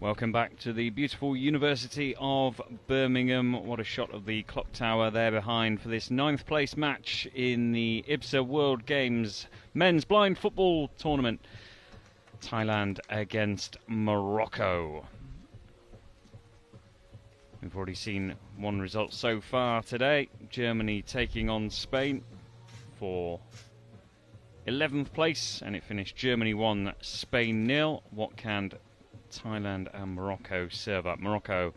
Welcome back to the beautiful University of Birmingham. What a shot of the clock tower there behind for this 9th place match in the IBSA World Games Men's Blind Football Tournament. Thailand against Morocco. We've already seen one result so far today. Germany taking on Spain for 11th place, and it finished Germany 1, Spain 0. What can Thailand and Morocco serve up? Morocco,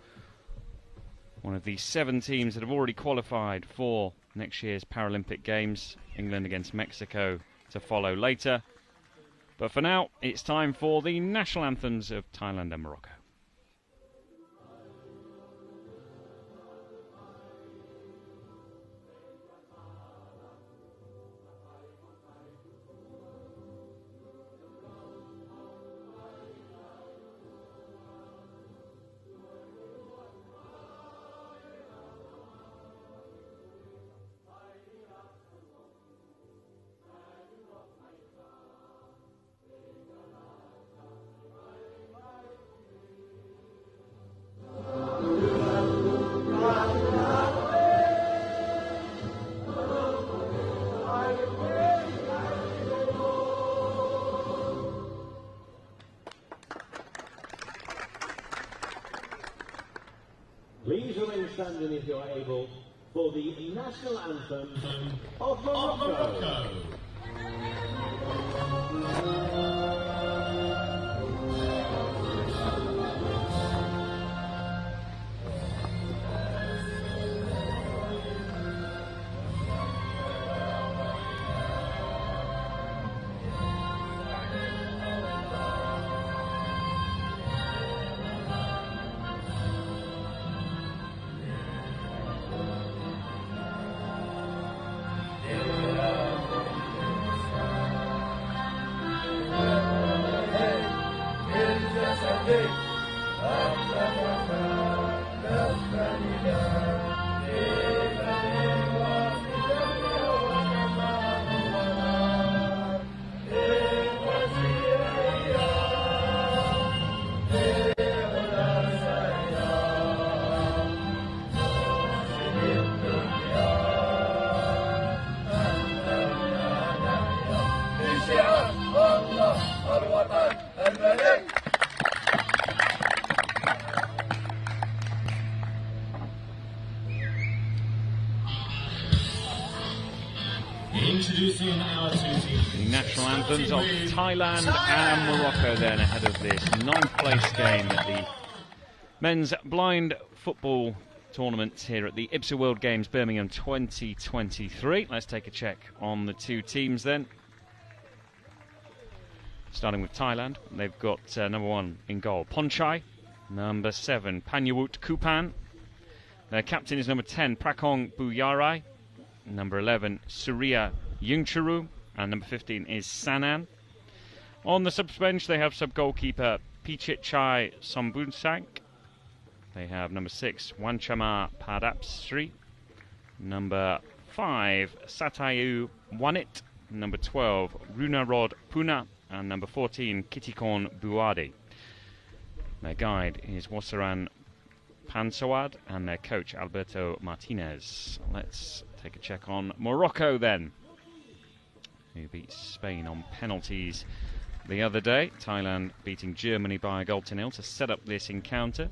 one of the 7 teams that have already qualified for next year's Paralympic Games. England against Mexico to follow later. But for now, it's time for the national anthems of Thailand and Morocco. Please remain standing if you are able for the national anthem of Morocco. Introducing our 2 teams. The national anthems of Thailand and Morocco then ahead of this 9th place game at the men's blind football tournament here at the IBSA World Games Birmingham 2023. Let's take a check on the 2 teams then. Starting with Thailand, they've got number 1 in goal, Ponchai. Number 7, Panyawut Kupan. Their captain is number 10, Prakong Buyarai. Number 11, Surya Yungcharu, and number 15 is Sanan. On the subs bench, they have sub-goalkeeper Pichitchai Sombunsank. They have number 6, Wanchama Padapsri. Number 5, Satayu Wanit. Number 12, Runarod Puna. And number 14, Kitikon Buadi. Their guide is Wasaran Pansawad, and their coach Alberto Martinez. Let's take a check on Morocco then, who beat Spain on penalties the other day. Thailand beating Germany by a goal to 0 to set up this encounter.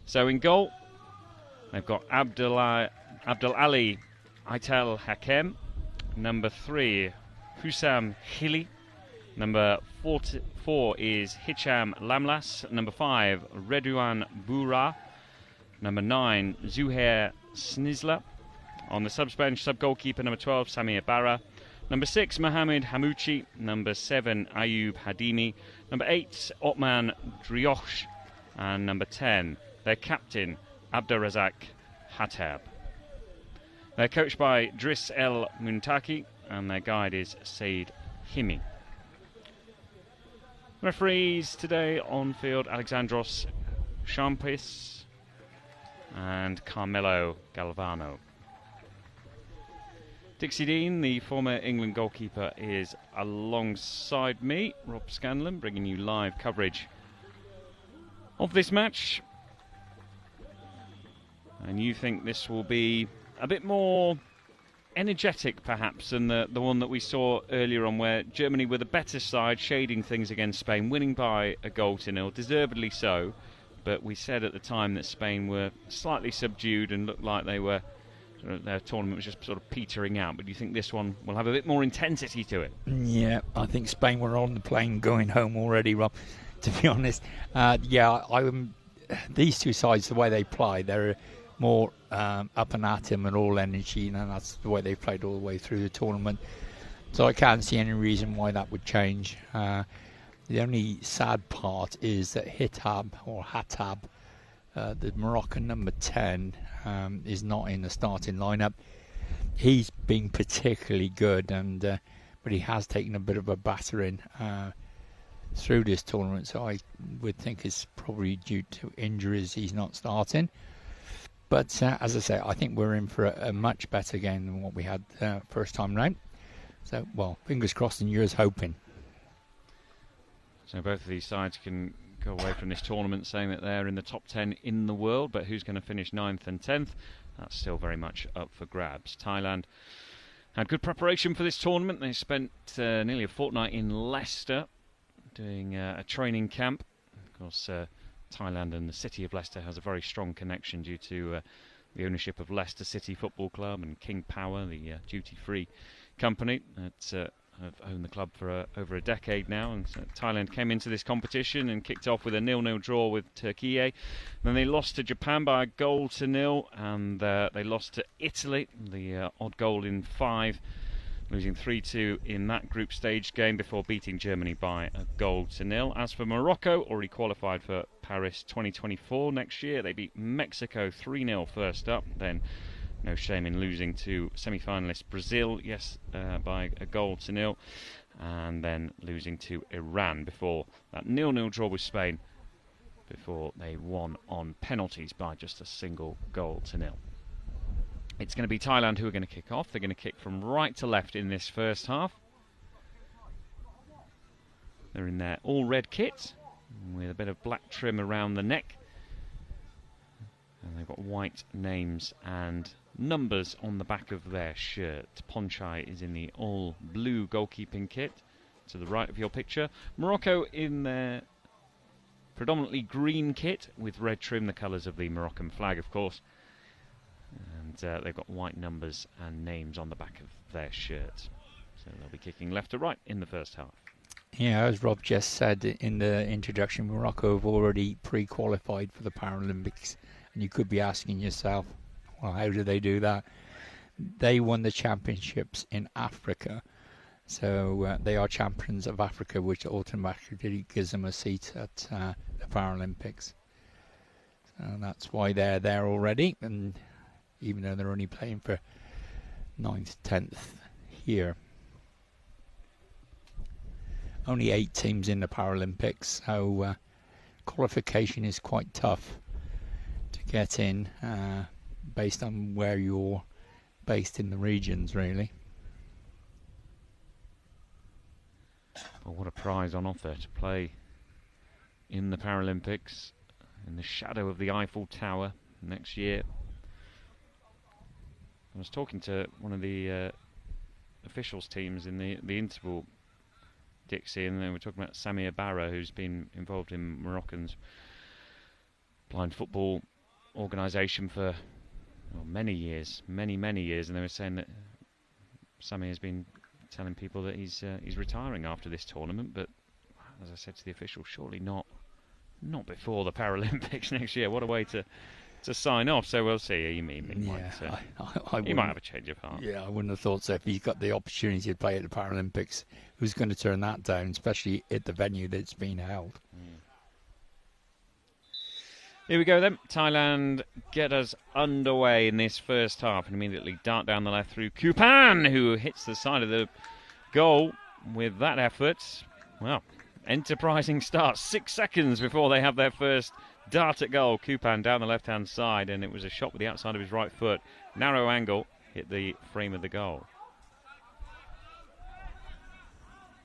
So in goal, they've got Abdul Ali Aitel Hakem. Number 3, Husam Hili. Number 4 is Hicham Lamlas. Number 5, Redouan Boura. Number 9, Zuhair Snizla. On the subs bench, sub-goalkeeper number 12, Samir Barra. Number 6, Mohamed Hamouchi. Number 7, Ayub Hadimi. Number 8, Otman Drioch. And number 10, their captain, Abderrazak Hattab. They're coached by Driss El Muntaki, and their guide is Said Himi. Referees today on field, Alexandros Champis and Carmelo Galvano. Dixie Dean, the former England goalkeeper, is alongside me, Rob Scanlon, bringing you live coverage of this match. And you think this will be a bit more energetic, perhaps, than the one that we saw earlier on, where Germany were the better side, shading things against Spain, winning by a 0-0, deservedly so. But we said at the time that Spain were slightly subdued and looked like their tournament was just sort of petering out. But do you think this one will have a bit more intensity to it? Yeah, I think Spain were on the plane going home already, Rob, to be honest. These two sides, the way they play, they're more up and at him and all energy, and that's the way they played all the way through the tournament. So I can't see any reason why that would change. The only sad part is that Hatab, the Moroccan number 10, is not in the starting lineup. He's been particularly good, but he has taken a bit of a battering through this tournament, so I would think it's probably due to injuries he's not starting. But as I say, I think we're in for a much better game than what we had first time round. So, well, fingers crossed and yours hoping. So both of these sides can go away from this tournament saying that they're in the top 10 in the world, but who's going to finish 9th and 10th? That's still very much up for grabs. Thailand had good preparation for this tournament. They spent nearly a fortnight in Leicester doing a training camp. Of course, Thailand and the city of Leicester has a very strong connection due to the ownership of Leicester City Football Club and King Power, the duty-free company that have owned the club for over a decade now. And so Thailand came into this competition and kicked off with a 0-0 draw with Turkey. Then they lost to Japan by a 0-0, and they lost to Italy, the odd goal in 5, losing 3-2 in that group stage game before beating Germany by a 0-0. As for Morocco, already qualified for Paris 2024 next year, they beat Mexico 3-0 first up. Then no shame in losing to semi-finalist Brazil, by a 0-0, and then losing to Iran before that 0-0 draw with Spain, before they won on penalties by just a single 0-0. It's going to be Thailand who are going to kick off. They're going to kick from right to left in this first half. They're in their all-red kit with a bit of black trim around the neck. And they've got white names and numbers on the back of their shirt. Ponchai is in the all-blue goalkeeping kit to the right of your picture. Morocco in their predominantly green kit with red trim, the colours of the Moroccan flag, of course. And they've got white numbers and names on the back of their shirts. So they'll be kicking left to right in the first half. Yeah, as Rob just said in the introduction, Morocco have already pre-qualified for the Paralympics. And you could be asking yourself, well, how do they do that? They won the championships in Africa. So they are champions of Africa, which automatically gives them a seat at the Paralympics. So that's why they're there already. And even though they're only playing for 9th, 10th here. Only 8 teams in the Paralympics, so qualification is quite tough to get in based on where you're based in the regions, really. Well, what a prize on offer to play in the Paralympics in the shadow of the Eiffel Tower next year. I was talking to one of the officials teams in the interval, Dixie, and they were talking about Samir Barra, who's been involved in Moroccan's blind football organisation for many years, many years, and they were saying that Samir has been telling people that he's retiring after this tournament, but as I said to the official, surely not before the Paralympics next year. What a way to sign off. So we'll see. He might have a change of heart. Yeah, I wouldn't have thought so. If he's got the opportunity to play at the Paralympics, who's going to turn that down, especially at the venue that's been held? Here we go then. Thailand get us underway in this first half and immediately dart down the left through Kupan, who hits the side of the goal with that effort. Well, enterprising start. 6 seconds before they have their first dart at goal. Kupan down the left-hand side, and it was a shot with the outside of his right foot. Narrow angle, hit the frame of the goal.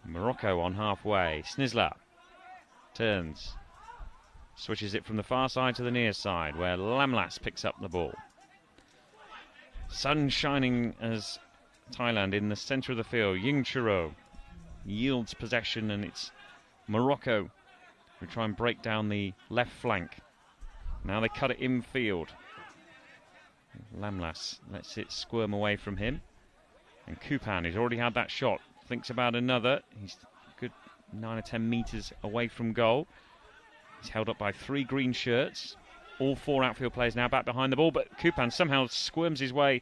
Morocco on halfway. Snisla turns. Switches it from the far side to the near side, where Lamlas picks up the ball. Sun shining as Thailand in the centre of the field. Ying Churo yields possession, and it's Morocco who try and break down the left flank. Now they cut it infield. Lamlas lets it squirm away from him. And Kupan, who's already had that shot, thinks about another. He's a good 9 or 10 metres away from goal. He's held up by 3 green shirts. All 4 outfield players now back behind the ball, but Kupan somehow squirms his way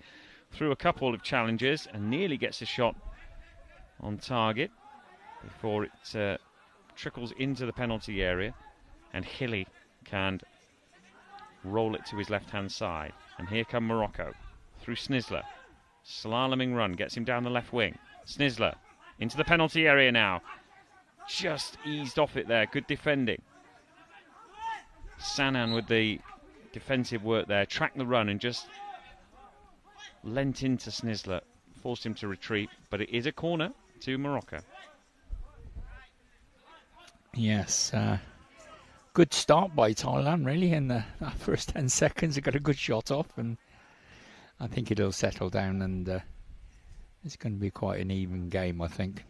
through a couple of challenges and nearly gets a shot on target before it trickles into the penalty area, and Hilly can roll it to his left-hand side. And here come Morocco through Snizzler. Slaloming run gets him down the left wing. Snizzler into the penalty area now. Just eased off it there. Good defending. Sanan with the defensive work there. Tracked the run and just lent into Snizzler. Forced him to retreat. But it is a corner to Morocco. Yes. Good start by Thailand, really. In the first 10 seconds, they got a good shot off. And I think it'll settle down, and it's going to be quite an even game, I think.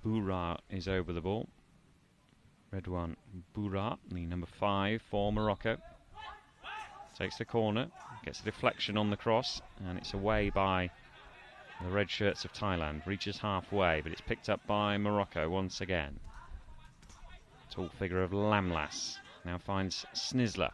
Boura is over the ball. Redouane Boura, the number 5 for Morocco. Takes the corner, gets a deflection on the cross, and it's away by the red shirts of Thailand. Reaches halfway, but it's picked up by Morocco once again. Tall figure of Lamlas now finds Snizzler.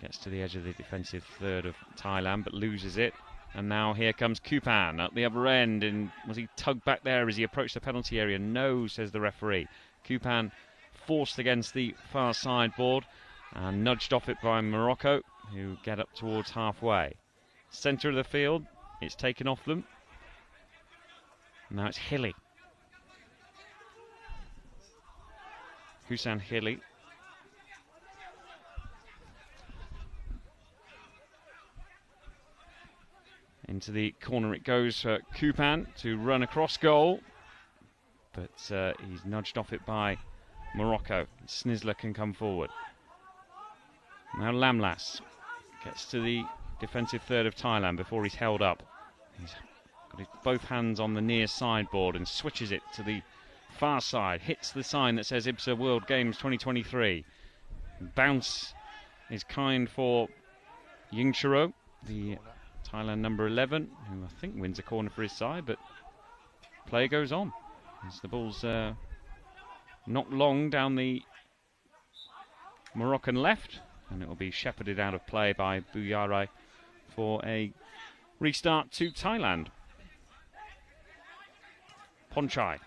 Gets to the edge of the defensive third of Thailand, but loses it. And now here comes Kupan at the other end. And was he tugged back there as he approached the penalty area? No, says the referee. Kupan forced against the far sideboard and nudged off it by Morocco, who get up towards halfway. Centre of the field, it's taken off them. Now it's Hilly. Houssam Hilly. Into the corner it goes for Kupan to run across goal. But he's nudged off it by Morocco. Snizzler can come forward. Now Lamlas gets to the defensive third of Thailand before he's held up. He's got both hands on the near sideboard and switches it to the far side. Hits the sign that says IBSA World Games 2023. Bounce is kind for Ying Churo, the Thailand number 11, who I think wins a corner for his side, but play goes on as the ball's knocked long down the Moroccan left, and it will be shepherded out of play by Bouyarai for a restart to Thailand. Ponchai,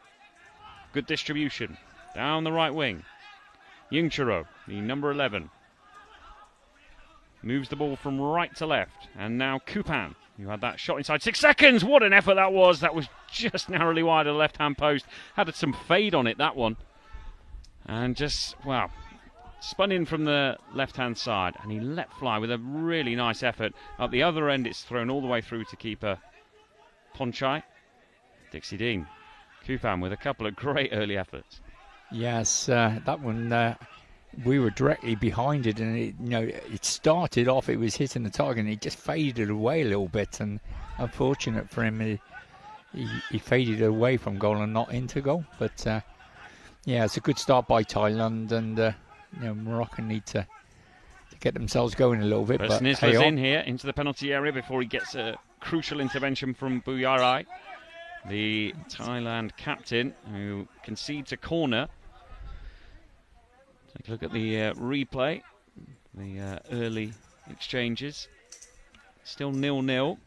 good distribution down the right wing. Ying Churo, the number 11, moves the ball from right to left. And now Kupan, who had that shot inside 6 seconds. What an effort that was. That was just narrowly wide of the left-hand post. Had some fade on it, that one. And just, wow, spun in from the left-hand side. And he let fly with a really nice effort. At the other end, it's thrown all the way through to keeper Ponchai. Dixie Dean. Kupan with a couple of great early efforts. Yes, that one... we were directly behind it, and it started off, it was hitting the target, and it just faded away a little bit, and unfortunate for him, he faded away from goal and not into goal. But yeah, it's a good start by Thailand, and Morocco need to get themselves going a little bit. But Snizzler's in here into the penalty area before he gets a crucial intervention from Bouyarai, the Thailand captain, who concedes a corner. Take a look at the replay, the early exchanges. Still 0-0.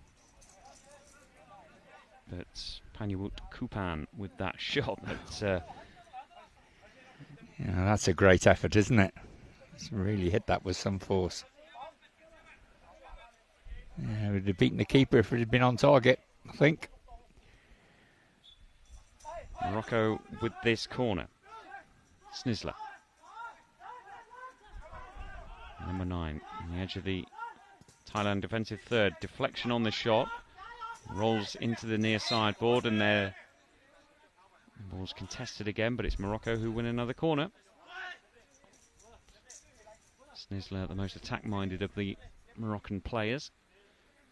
But Panyawut Kupan with that shot. That's a great effort, isn't it? It's really hit that with some force. Yeah, it would have beaten the keeper if it had been on target, I think. Morocco with this corner. Snizzler. Number 9, on the edge of the Thailand defensive third. Deflection on the shot. Rolls into the near sideboard, and they're Ball's contested again, but it's Morocco who win another corner. Snizzler, the most attack-minded of the Moroccan players,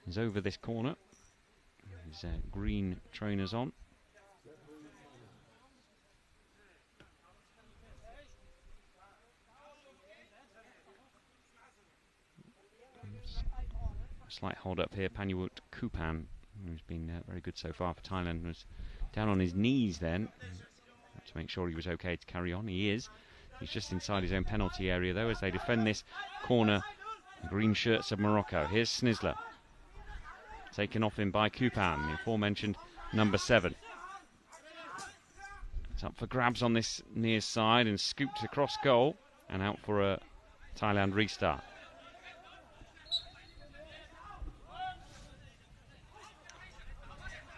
is over this corner. His green trainers on. Slight hold up here. Panyawut Kupan, who's been very good so far for Thailand, was down on his knees then to make sure he was okay to carry on. He is. He's just inside his own penalty area though as they defend this corner. The green shirts of Morocco. Here's Snizzler. Taken off him by Kupan, the aforementioned number 7. It's up for grabs on this near side and scooped across goal and out for a Thailand restart.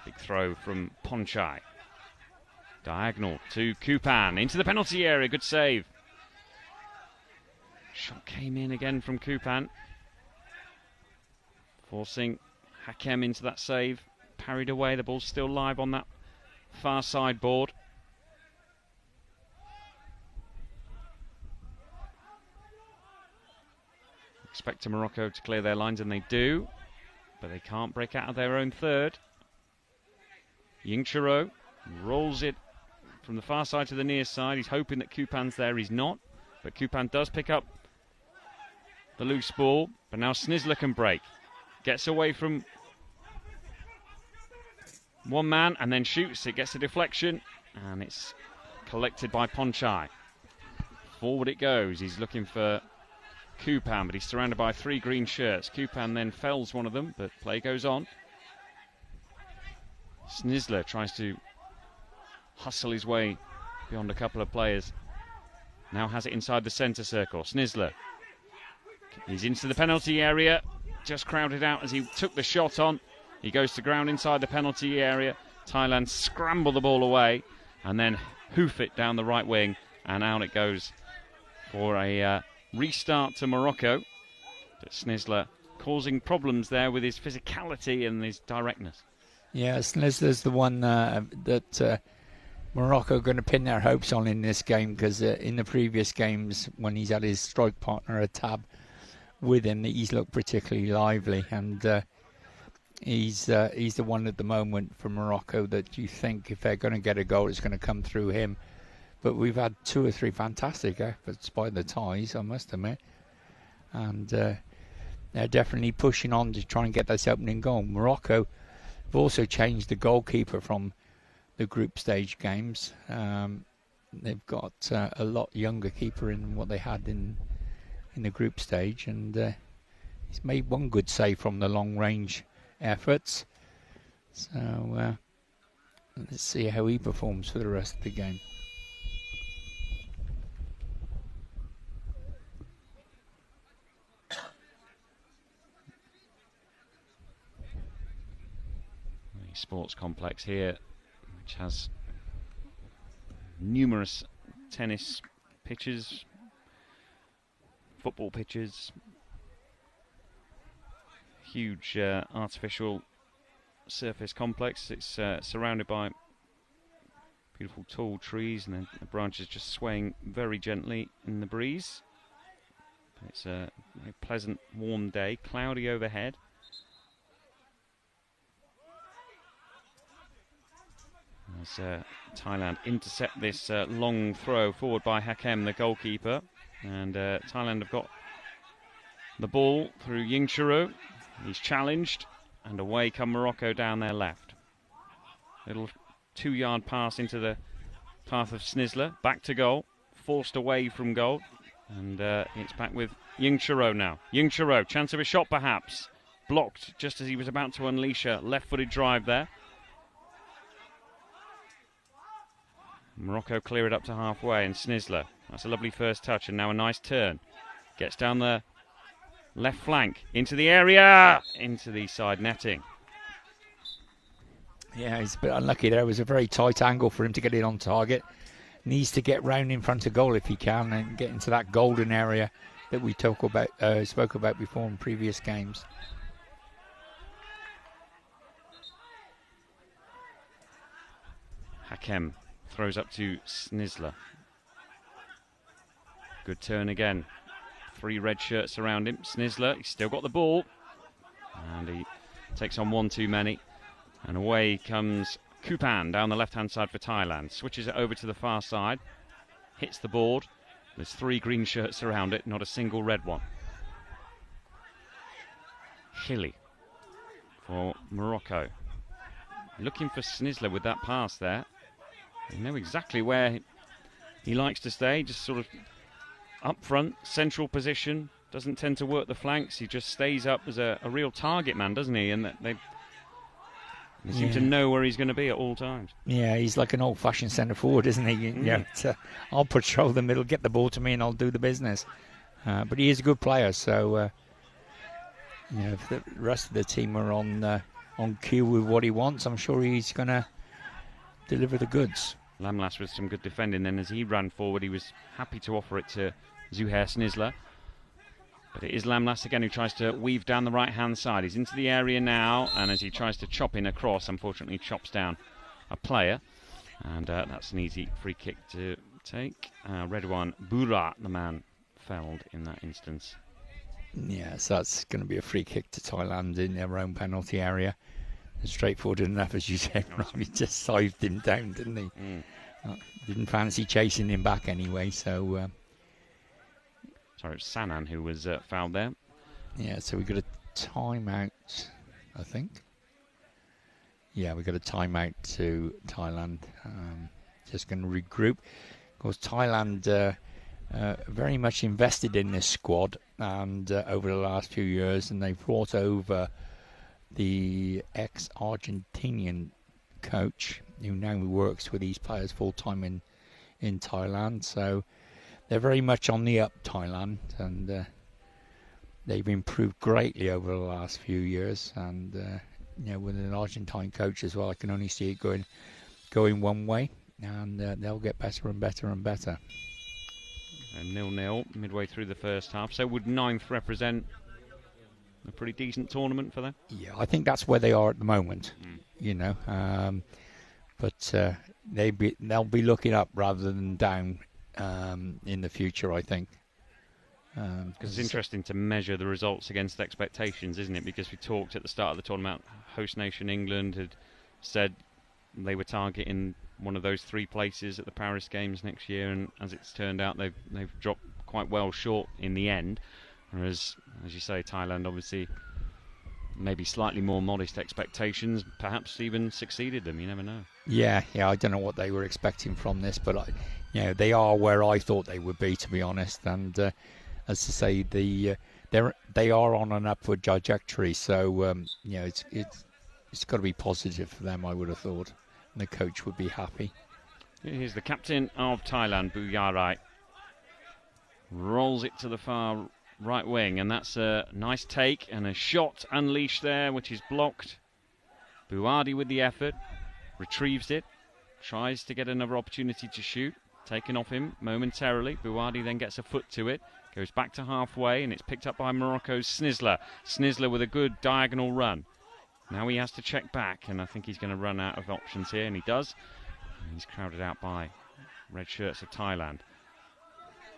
Big throw from Ponchai. Diagonal to Kupan into the penalty area. Good save. Shot came in again from Kupan, forcing Hakem into that save. Parried away. The ball's still live on that far side board. Expect Morocco to clear their lines, and they do, but they can't break out of their own third. Yingchiro rolls it from the far side to the near side. He's hoping that Kupan's there. He's not, but Kupan does pick up the loose ball. But now Snizzler can break. Gets away from one man and then shoots. It gets a deflection and it's collected by Ponchai. Forward it goes. He's looking for Kupan, but he's surrounded by 3 green shirts. Kupan then fells one of them, but play goes on. Snizzler tries to hustle his way beyond a couple of players. Now has it inside the centre circle. Snizzler. He's into the penalty area. Just crowded out as he took the shot on. He goes to ground inside the penalty area. Thailand scramble the ball away and then hoof it down the right wing. And out it goes for a restart to Morocco. But Snizzler causing problems there with his physicality and his directness. Yeah, Snizzler's the one that Morocco are going to pin their hopes on in this game, because in the previous games when he's had his strike partner Atab with him, he's looked particularly lively, and he's the one at the moment for Morocco that you think if they're going to get a goal, it's going to come through him. But we've had 2 or 3 fantastic efforts by the Thais, I must admit, and they're definitely pushing on to try and get this opening goal. Morocco have also changed the goalkeeper from the group stage games. They've got a lot younger keeper in what they had in the group stage, and he's made one good save from the long range efforts. So let's see how he performs for the rest of the game. The sports complex here, which has numerous tennis pitches, football pitches, huge artificial surface complex. It's surrounded by beautiful tall trees, and then the branches just swaying very gently in the breeze. It's a very pleasant warm day, cloudy overhead. As Thailand intercept this long throw forward by Hakem, the goalkeeper, and Thailand have got the ball through Yingchiro. He's challenged, and away come Morocco down their left. Little 2-yard pass into the path of Snizzler, back to goal, forced away from goal, and it's back with Yingchiro now. Yingchiro, chance of a shot perhaps, blocked just as he was about to unleash a left-footed drive there. Morocco clear it up to halfway, and Snizzler, that's a lovely first touch, and now a nice turn. Gets down the left flank, into the area, into the side netting. Yeah, he's a bit unlucky there. It was a very tight angle for him to get it on target. Needs to get round in front of goal if he can and get into that golden area that we spoke about before in previous games. Hakem throws up to Snisler. Good turn again. 3 red shirts around him. Snisler, he's still got the ball. And he takes on one too many. And away comes Kupan down the left-hand side for Thailand. Switches it over to the far side. Hits the board. There's 3 green shirts around it, not a single red one. Hilly for Morocco. Looking for Snisler with that pass there. You know exactly where he likes to stay, just sort of up front, central position. Doesn't tend to work the flanks. He just stays up as a real target man, doesn't he? And they seem to know where he's going to be at all times. Yeah, he's like an old-fashioned centre forward, isn't he? Yeah, I'll patrol the middle, get the ball to me, and I'll do the business. But he is a good player, so if the rest of the team are on cue with what he wants, I'm sure he's going to deliver the goods. Lamlas with some good defending. Then as he ran forward, he was happy to offer it to Zuhair Snisler. But it is Lamlas again who tries to weave down the right-hand side. He's into the area now, and as he tries to chop in across, unfortunately chops down a player. And that's an easy free kick to take. Redouane Boura, the man, felled in that instance. Yeah, so that's going to be a free kick to Thailand in their own penalty area. Straightforward enough, as you said. He just scythed him down, didn't he? Didn't fancy chasing him back anyway, so... Sorry, it was Sanan who was fouled there. Yeah, so we got a timeout, I think. Yeah, we got a timeout to Thailand. Just going to regroup. Of course, Thailand very much invested in this squad, and over the last few years, and they've brought over the ex-Argentinian coach who now works with these players full-time in Thailand. So they're very much on the up, Thailand, and they've improved greatly over the last few years. And with an Argentine coach as well, I can only see it going one way, and they'll get better and better and better. And 0-0 midway through the first half. So would 9th represent a pretty decent tournament for them? Yeah, I think that's where they are at the moment. But they'll be looking up rather than down in the future, I think. Because it's interesting to measure the results against expectations, isn't it? Because we talked at the start of the tournament, host nation England had said they were targeting one of those 3 places at the Paris Games next year, and as it's turned out, they've dropped quite well short in the end. Whereas, as you say, Thailand obviously maybe slightly more modest expectations, perhaps even succeeded them. You never know. Yeah. I don't know what they were expecting from this, but they are where I thought they would be, to be honest. And as I say, they are on an upward trajectory. So it's got to be positive for them, I would have thought, and the coach would be happy. Here's the captain of Thailand, Buyarai. Rolls it to the far right wing, and that's a nice take and a shot unleashed there, which is blocked. Buadi with the effort, retrieves it, tries to get another opportunity to shoot, taken off him momentarily. Buadi then gets a foot to it, goes back to halfway, and it's picked up by Morocco's Snisler. Snisler with a good diagonal run. Now he has to check back, and I think he's going to run out of options here, and he does. And he's crowded out by red shirts of Thailand.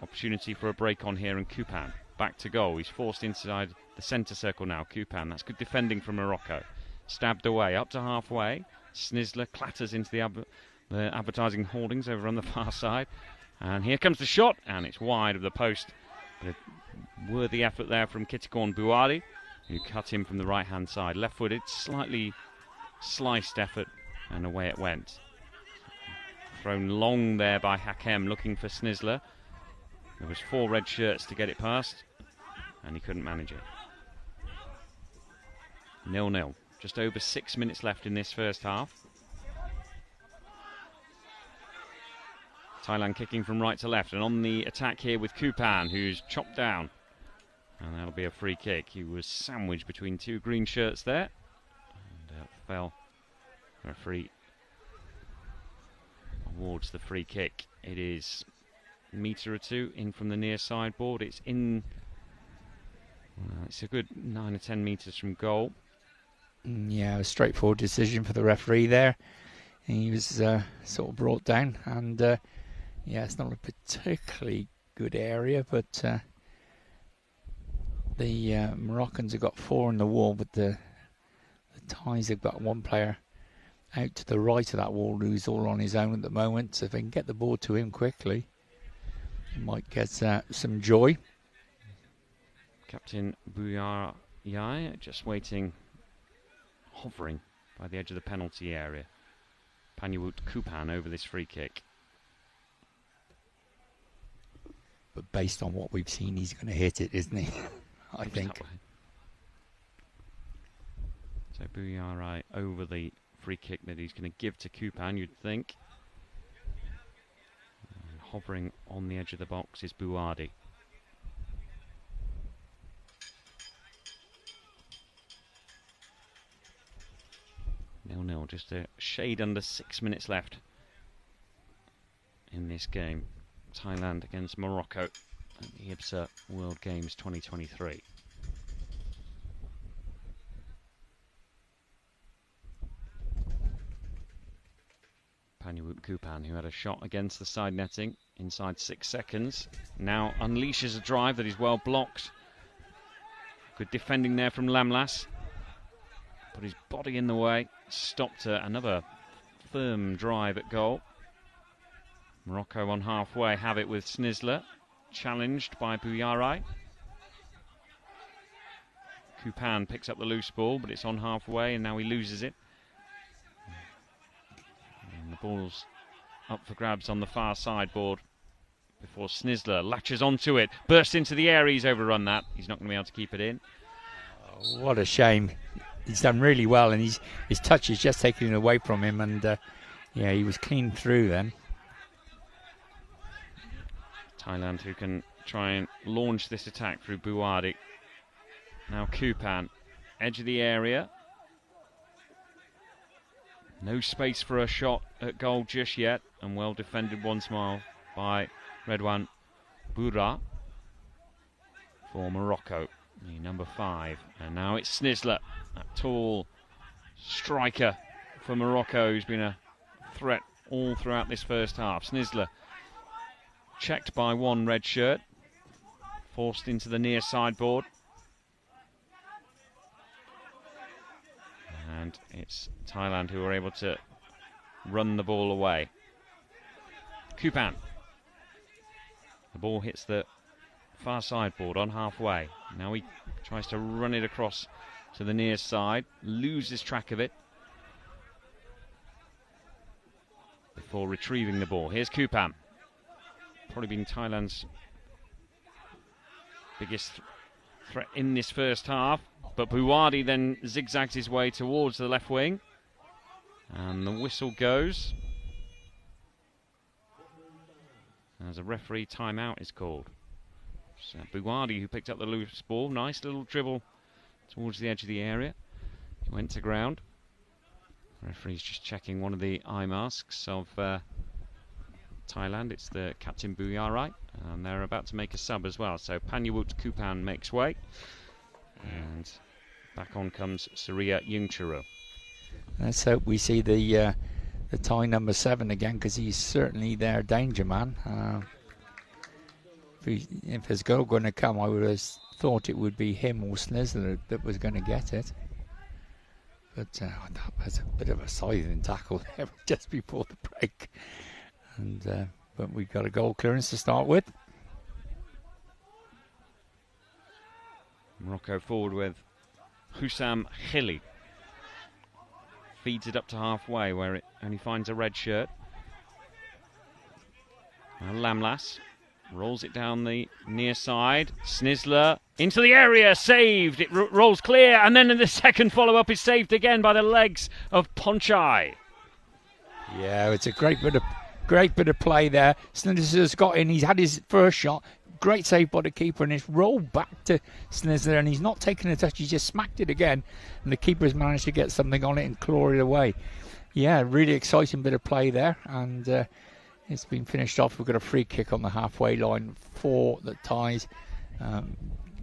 Opportunity for a break on here, and Kupan back to goal. He's forced inside the centre circle now. Kupan, that's good defending from Morocco. Stabbed away up to halfway. Snisler clatters into the advertising hoardings over on the far side, and here comes the shot, and it's wide of the post. But a worthy effort there from Kitikorn Buari, who cut him from the right hand side. Left footed, slightly sliced effort, and away it went. Thrown long there by Hakem, looking for Snisler. There was 4 red shirts to get it past, and he couldn't manage it. 0-0. Just over 6 minutes left in this first half. Thailand kicking from right to left, and on the attack here with Kupan, who's chopped down. And that'll be a free kick. He was sandwiched between 2 green shirts there, and fell. The referee awards the free kick. It is a metre or 2 in from the near sideboard. It's in. It's a good 9 or 10 metres from goal. Yeah, a straightforward decision for the referee there. he was sort of brought down, and yeah, it's not a particularly good area, but the Moroccans have got 4 in the wall, but the Thais have got 1 player out to the right of that wall who's all on his own at the moment. So if they can get the ball to him quickly, he might get some joy. Captain Bouyai just waiting, hovering by the edge of the penalty area. Panyawut Kupan over this free kick. But based on what we've seen, he's going to hit it, isn't he? I think. So Bouyai over the free kick that he's going to give to Kupan, you'd think. And hovering on the edge of the box is Bouardi. Nil-nil, just a shade under 6 minutes left in this game. Thailand against Morocco at the IBSA World Games 2023. Panyawut Kupan, who had a shot against the side netting inside 6 seconds, now unleashes a drive that is well blocked. Good defending there from Lamlas. Put his body in the way, stopped another firm drive at goal. Morocco on halfway have it with Snisler, challenged by Bouyai. Kupan picks up the loose ball, but it's on halfway and now he loses it. And the ball's up for grabs on the far sideboard before Snisler latches onto it, bursts into the area. He's overrun that. He's not going to be able to keep it in. Oh, what a shame. He's done really well, and his touch is just taking it away from him, and yeah, he was clean through then. Thailand who can try and launch this attack through Bouardi. Now Kupan, edge of the area. No space for a shot at goal just yet, and well defended once more by Redouane Boura for Morocco, the number 5. And now it's Snisler, that tall striker for Morocco, who's been a threat all throughout this first half. Snisler checked by 1 red shirt, forced into the near sideboard. And it's Thailand who are able to run the ball away. Kupan. The ball hits the far sideboard on halfway. Now he tries to run it across to the near side, loses track of it before retrieving the ball. Here's Kupan. Probably been Thailand's biggest threat in this first half. But Bouardi then zigzags his way towards the left wing. And the whistle goes as a referee timeout is called. So Bouardi, who picked up the loose ball, nice little dribble towards the edge of the area. He went to ground. The referee's just checking one of the eye masks of Thailand. It's the Captain Bouyai, and they're about to make a sub as well. So Panyawut Kupan makes way. And back on comes Surya Yungchuru. Let's hope we see the Thai number 7 again, because he's certainly their danger man. If there's a goal going to come, I would have thought it would be him or Snisler that was going to get it. But that was a bit of a scything tackle there just before the break. And but we got a goal clearance to start with. Morocco forward with Hussam Khili. Feeds it up to halfway where it only finds a red shirt. Now Lamlas rolls it down the near side. Snisler into the area, saved. It rolls clear, and then in the second follow-up is saved again by the legs of Ponchai. Yeah, it's a great bit of play there. Snisler's got in. He's had his first shot. Great save by the keeper, and it's rolled back to Snisler, and he's not taking a touch. He's just smacked it again, and the keeper's managed to get something on it and claw it away. Yeah, really exciting bit of play there, and it's been finished off. We've got a free kick on the halfway line for the Thais.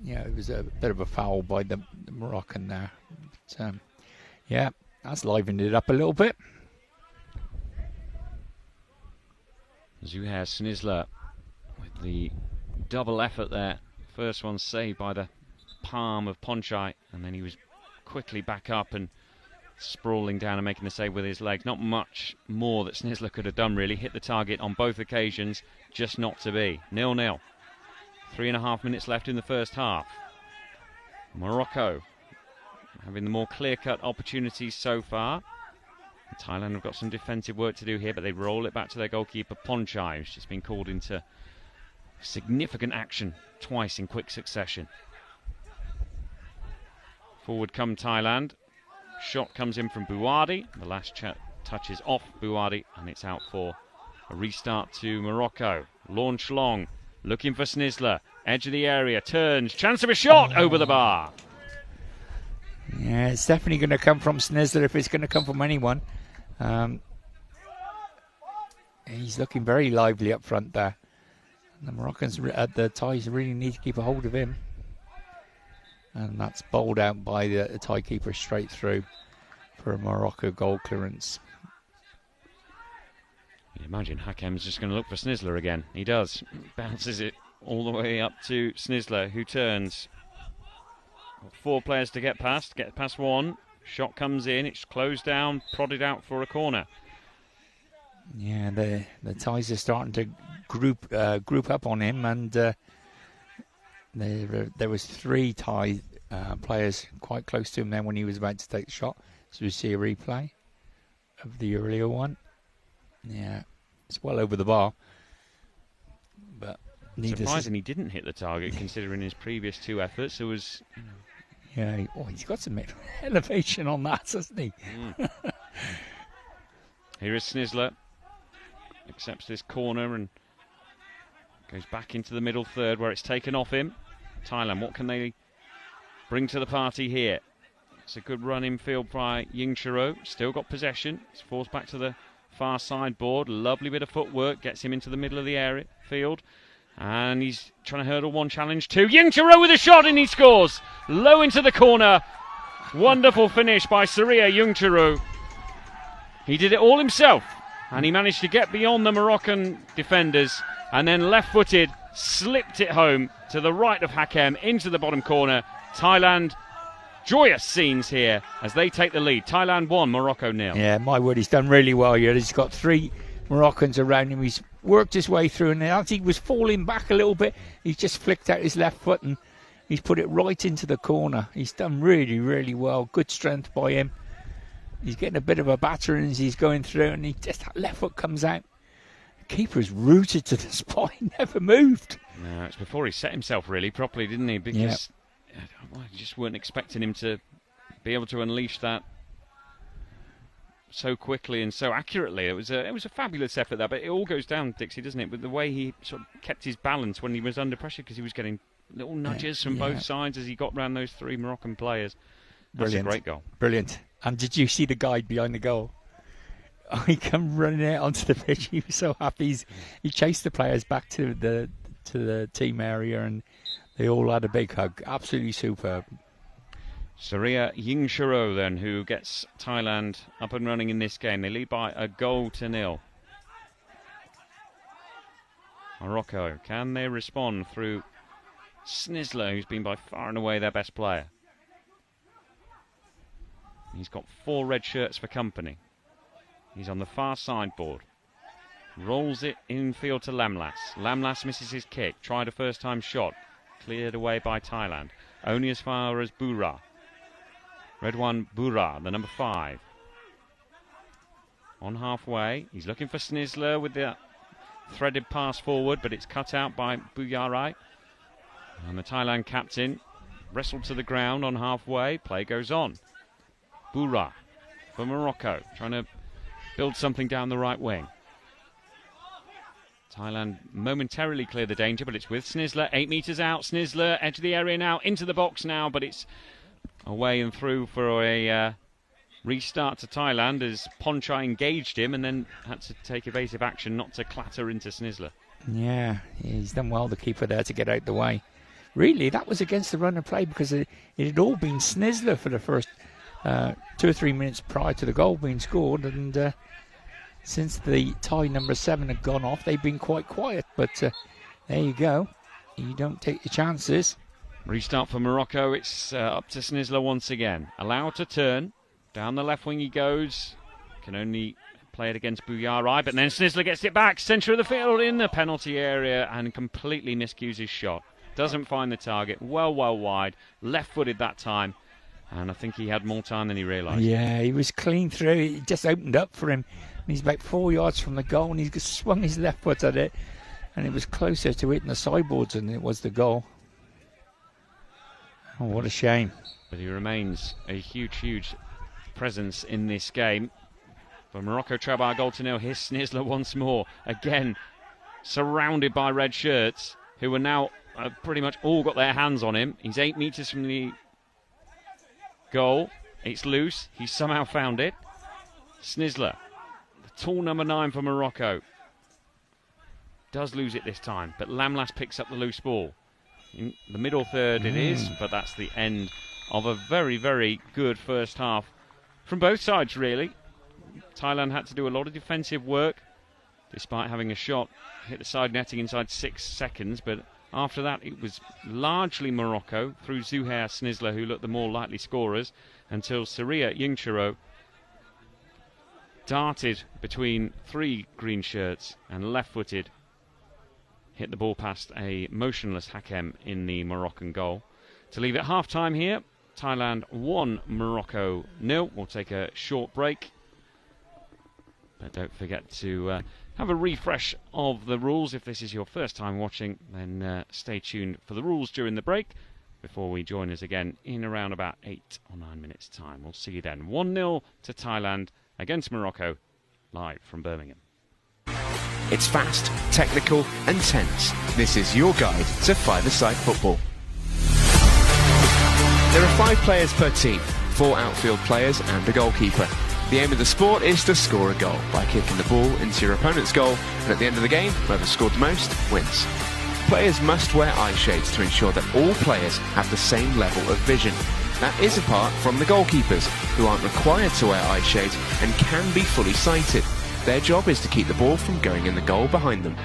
Yeah, it was a bit of a foul by the Moroccan there. But, yeah, that's livened it up a little bit. Zuhair Snizler with the double effort there. First one saved by the palm of Ponchai, and then he was quickly back up and sprawling down and making the save with his legs. Not much more that Snizler could have done, really. Hit the target on both occasions, just not to be. 0-0. 3.5 minutes left in the first half. Morocco having the more clear-cut opportunities so far. Thailand have got some defensive work to do here, but they roll it back to their goalkeeper Ponchai, who's just been called into significant action twice in quick succession. Forward come Thailand. Shot comes in from Buadi. The last touch is off Buadi, and it's out for a restart to Morocco. Launch long, looking for Snizler. Edge of the area, turns, chance of a shot over the bar. Yeah, it's definitely going to come from Snizler if it's going to come from anyone. He's looking very lively up front there. The Moroccans at the Thais really need to keep a hold of him. And that's bowled out by the Thai keeper straight through for a Morocco goal clearance. You imagine Hakem's just going to look for Snizler again. He does. Bounces it all the way up to Snizler, who turns. 4 players to get past one. Shot comes in, it's closed down, prodded out for a corner. Yeah, the Thais are starting to group up on him, and there was 3 Thai players quite close to him then when he was about to take the shot. So we see a replay of the earlier one. Yeah, it's well over the bar. But surprising he didn't hit the target, considering his previous 2 efforts. It was... Yeah, he's got some elevation on that, hasn't he? Here is Snizler. Accepts this corner and goes back into the middle third where it's taken off him. Thailand, what can they bring to the party here? It's a good run in field by Ying Chiro. Still got possession. It's forced back to the far sideboard. Lovely bit of footwork. Gets him into the middle of the field. And he's trying to hurdle one challenge. 2. Ying Chiro with a shot, and he scores. Low into the corner. Wonderful finish by Surya Ying Chiro. He did it all himself. And he managed to get beyond the Moroccan defenders. And then left-footed, slipped it home to the right of Hakem into the bottom corner. Thailand, joyous scenes here as they take the lead. Thailand 1, Morocco 0. Yeah, my word, he's done really well here. He's got 3 Moroccans around him. He's worked his way through, and as he was falling back a little bit, he's just flicked out his left foot and he's put it right into the corner. He's done really, really well. Good strength by him. He's getting a bit of a battering as he's going through, and that left foot comes out. The keeper's rooted to the spot. He never moved. No, it's before he set himself really properly, didn't he? Because you just weren't expecting him to be able to unleash that so quickly and so accurately. It was a fabulous effort there, but it all goes down, Dixie, doesn't it, with the way he sort of kept his balance when he was under pressure, because he was getting little nudges from both sides as he got round those 3 Moroccan players. That's a great goal. Brilliant. And did you see the guide behind the goal? Oh, he come running out onto the pitch. He was so happy. He chased the players back to the team area, and they all had a big hug. Absolutely superb. Surya Ying Chiro then, who gets Thailand up and running in this game. They lead by a 1-0. Morocco, can they respond through Snizler, who's been by far and away their best player? He's got 4 red shirts for company. He's on the far sideboard. Rolls it infield to Lamlas. Lamlas misses his kick. Tried a first-time shot. Cleared away by Thailand. Only as far as Bura. Red one, Bura, the number 5. On halfway. He's looking for Snizler with the threaded pass forward, but it's cut out by Buyarai. And the Thailand captain wrestled to the ground on halfway. Play goes on. Bura for Morocco, trying to build something down the right wing. Thailand momentarily clear the danger, but it's with Snizler. 8 metres out. Snizler, edge of the area now, into the box now, but it's away and through for a restart to Thailand as Ponchai engaged him and then had to take evasive action not to clatter into Snizler. Yeah, he's done well, the keeper there, to get out the way. Really, that was against the run of play, because it had all been Snizler for the first 2 or 3 minutes prior to the goal being scored, and since the Thai number 7 had gone off, they've been quite quiet. But there you go. You don't take your chances. Restart for Morocco. It's up to Snisler once again. Allowed to turn. Down the left wing he goes. Can only play it against Buyari, but then Snisler gets it back. Centre of the field in the penalty area and completely miscues his shot. Doesn't find the target. Well wide. Left-footed that time. And I think he had more time than he realised. Yeah, he was clean through. It just opened up for him. And he's about 4 yards from the goal, and he just swung his left foot at it. And it was closer to hitting the sideboards than it was the goal. Oh, what a shame. But he remains a huge presence in this game. For Morocco, trail by a goal to nil. Here's Snisler once more. Again, surrounded by red shirts, who are now pretty much all got their hands on him. He's 8 metres from the goal. It's loose. He's somehow found it. Snisler, the tall number 9 for Morocco, does lose it this time, but Lamlas picks up the loose ball. In the middle third it is, but that's the end of a very good first half from both sides, really. Thailand had to do a lot of defensive work, despite having a shot hit the side netting inside 6 seconds, but after that it was largely Morocco, through Zuhair Snisler, who looked the more likely scorers, until Saria Yingchiro darted between 3 green shirts and left-footed hit the ball past a motionless Hakem in the Moroccan goal. To leave it half-time here, Thailand 1, Morocco 0. We'll take a short break. But don't forget to have a refresh of the rules. If this is your first time watching, then stay tuned for the rules during the break before we join us again in around about 8 or 9 minutes' time. We'll see you then. 1-0 to Thailand against Morocco, live from Birmingham. It's fast, technical and tense. This is your guide to five-a-side football. There are 5 players per team, 4 outfield players and a goalkeeper. The aim of the sport is to score a goal by kicking the ball into your opponent's goal, and at the end of the game, whoever scored the most wins. Players must wear eye shades to ensure that all players have the same level of vision. That is apart from the goalkeepers, who aren't required to wear eye shades and can be fully sighted. Their job is to keep the ball from going in the goal behind them.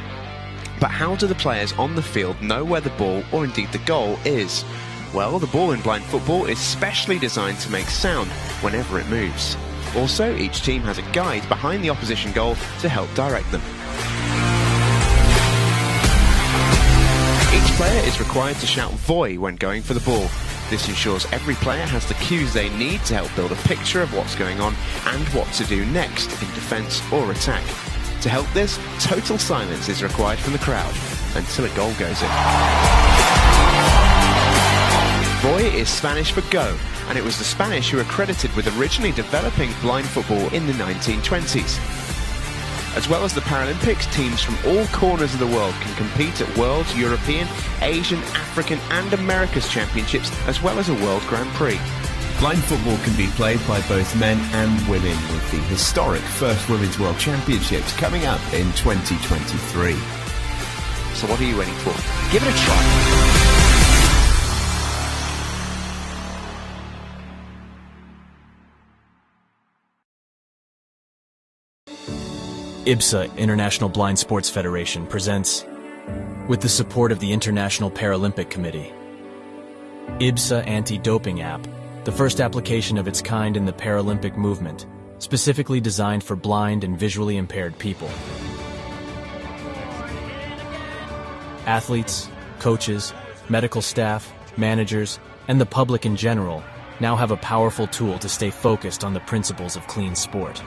But how do the players on the field know where the ball, or indeed the goal, is? Well, the ball in blind football is specially designed to make sound whenever it moves. Also, each team has a guide behind the opposition goal to help direct them. Each player is required to shout "Voy" when going for the ball. This ensures every player has the cues they need to help build a picture of what's going on and what to do next in defence or attack. To help this, total silence is required from the crowd until a goal goes in. Voy is Spanish for go, and it was the Spanish who were credited with originally developing blind football in the 1920s. As well as the Paralympics, teams from all corners of the world can compete at World, European, Asian, African and America's Championships, as well as a World Grand Prix. Blind football can be played by both men and women, with the historic first Women's World Championships coming up in 2023. So what are you waiting for? Give it a try. IBSA, International Blind Sports Federation, presents, with the support of the International Paralympic Committee, IBSA Anti-Doping App, the first application of its kind in the Paralympic movement, specifically designed for blind and visually impaired people. Athletes, coaches, medical staff, managers, and the public in general now have a powerful tool to stay focused on the principles of clean sport.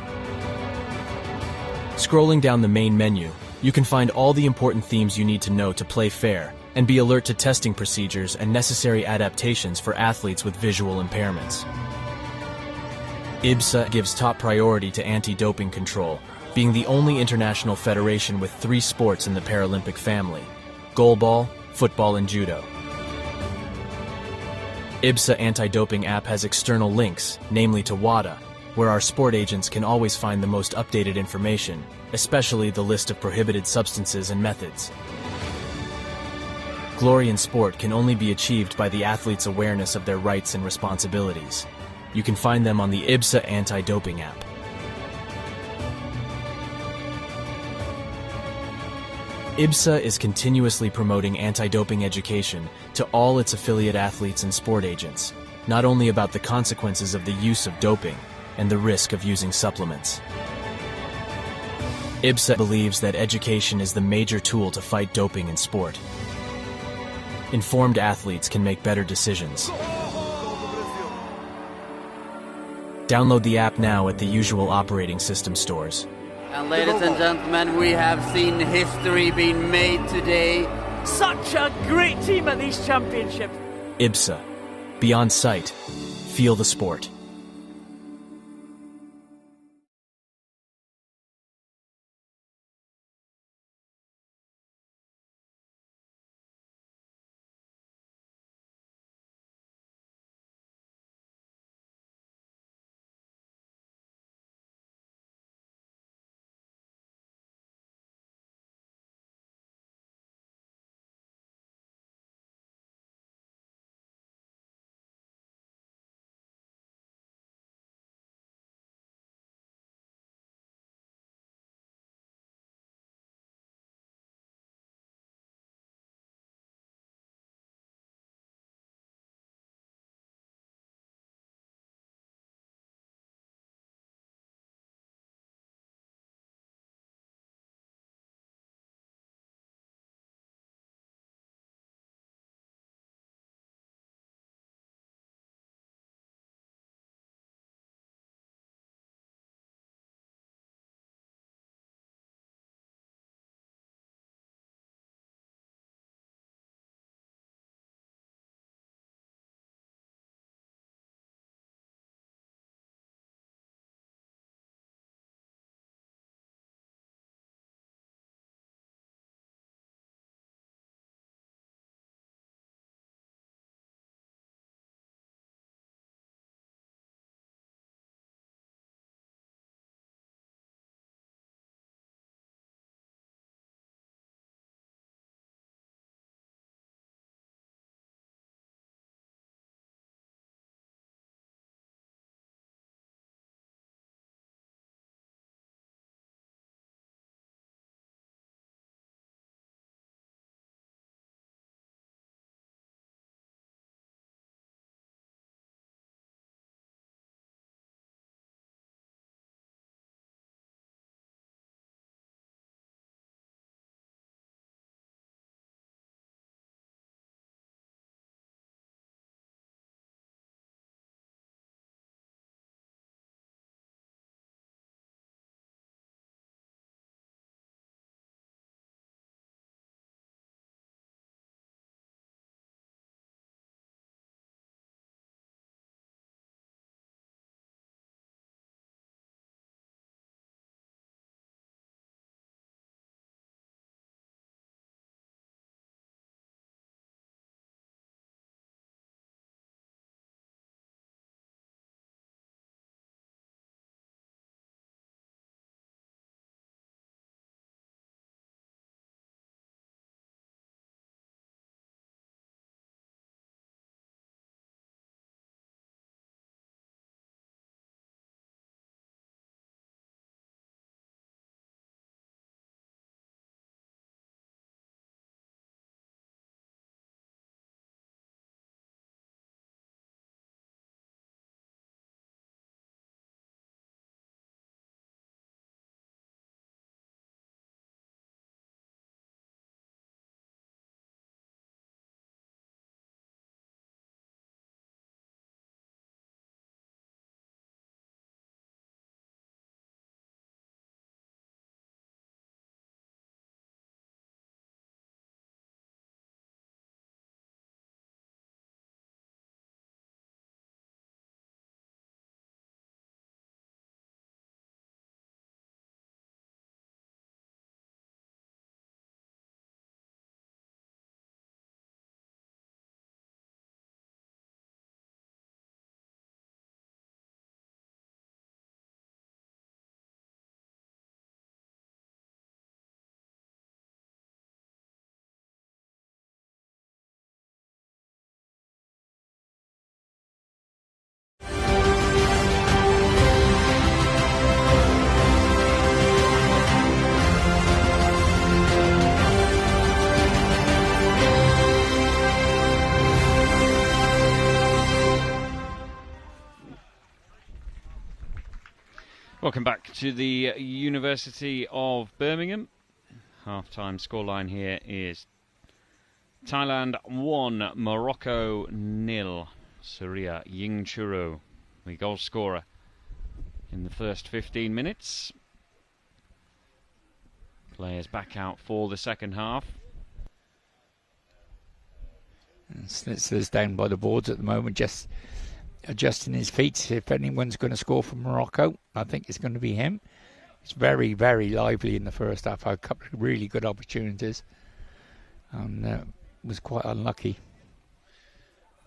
Scrolling down the main menu, you can find all the important themes you need to know to play fair and be alert to testing procedures and necessary adaptations for athletes with visual impairments. IBSA gives top priority to anti-doping control, being the only international federation with 3 sports in the Paralympic family: goalball, football, and judo. IBSA Anti-Doping App has external links, namely to WADA, where our sport agents can always find the most updated information, especially the list of prohibited substances and methods. Glory in sport can only be achieved by the athlete's awareness of their rights and responsibilities. You can find them on the IBSA Anti-Doping App. IBSA is continuously promoting anti-doping education to all its affiliate athletes and sport agents, not only about the consequences of the use of doping and the risk of using supplements. IBSA believes that education is the major tool to fight doping in sport. Informed athletes can make better decisions. Download the app now at the usual operating system stores. And ladies and gentlemen, we have seen history being made today. Such a great team at these championships. IBSA. Beyond sight. Feel the sport. Welcome back to the University of Birmingham. Half-time scoreline here is Thailand 1, Morocco 0. Surya Yingchuru, the goal scorer in the first 15 minutes. Players back out for the second half. Slitzer's down by the boards at the moment, just adjusting his feet. If anyone's going to score for Morocco, I think it's going to be him. It's very, very lively in the first half. Had a couple of really good opportunities and was quite unlucky.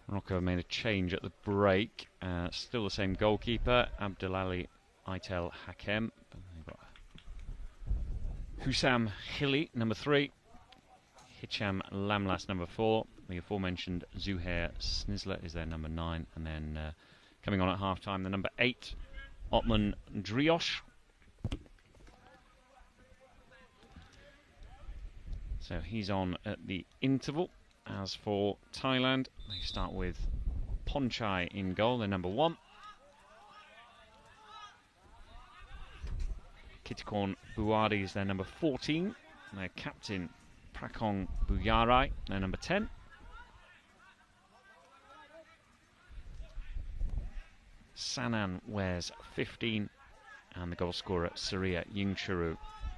Morocco made a change at the break. Still the same goalkeeper, Abdelali Aitel Hakem. Hussam Hili, number 3. Hicham Lamlas, number 4. The aforementioned Zuhair Snizler is their number 9. And then coming on at half-time, the number 8, Otman Driosh. So he's on at the interval. As for Thailand, they start with Ponchai in goal, their number 1. Kittikon Buwadi is their number 14. Their captain, Prakong Buyarai, their number 10. Sanan wears 15. And the goal scorer, Surya Yingchuru,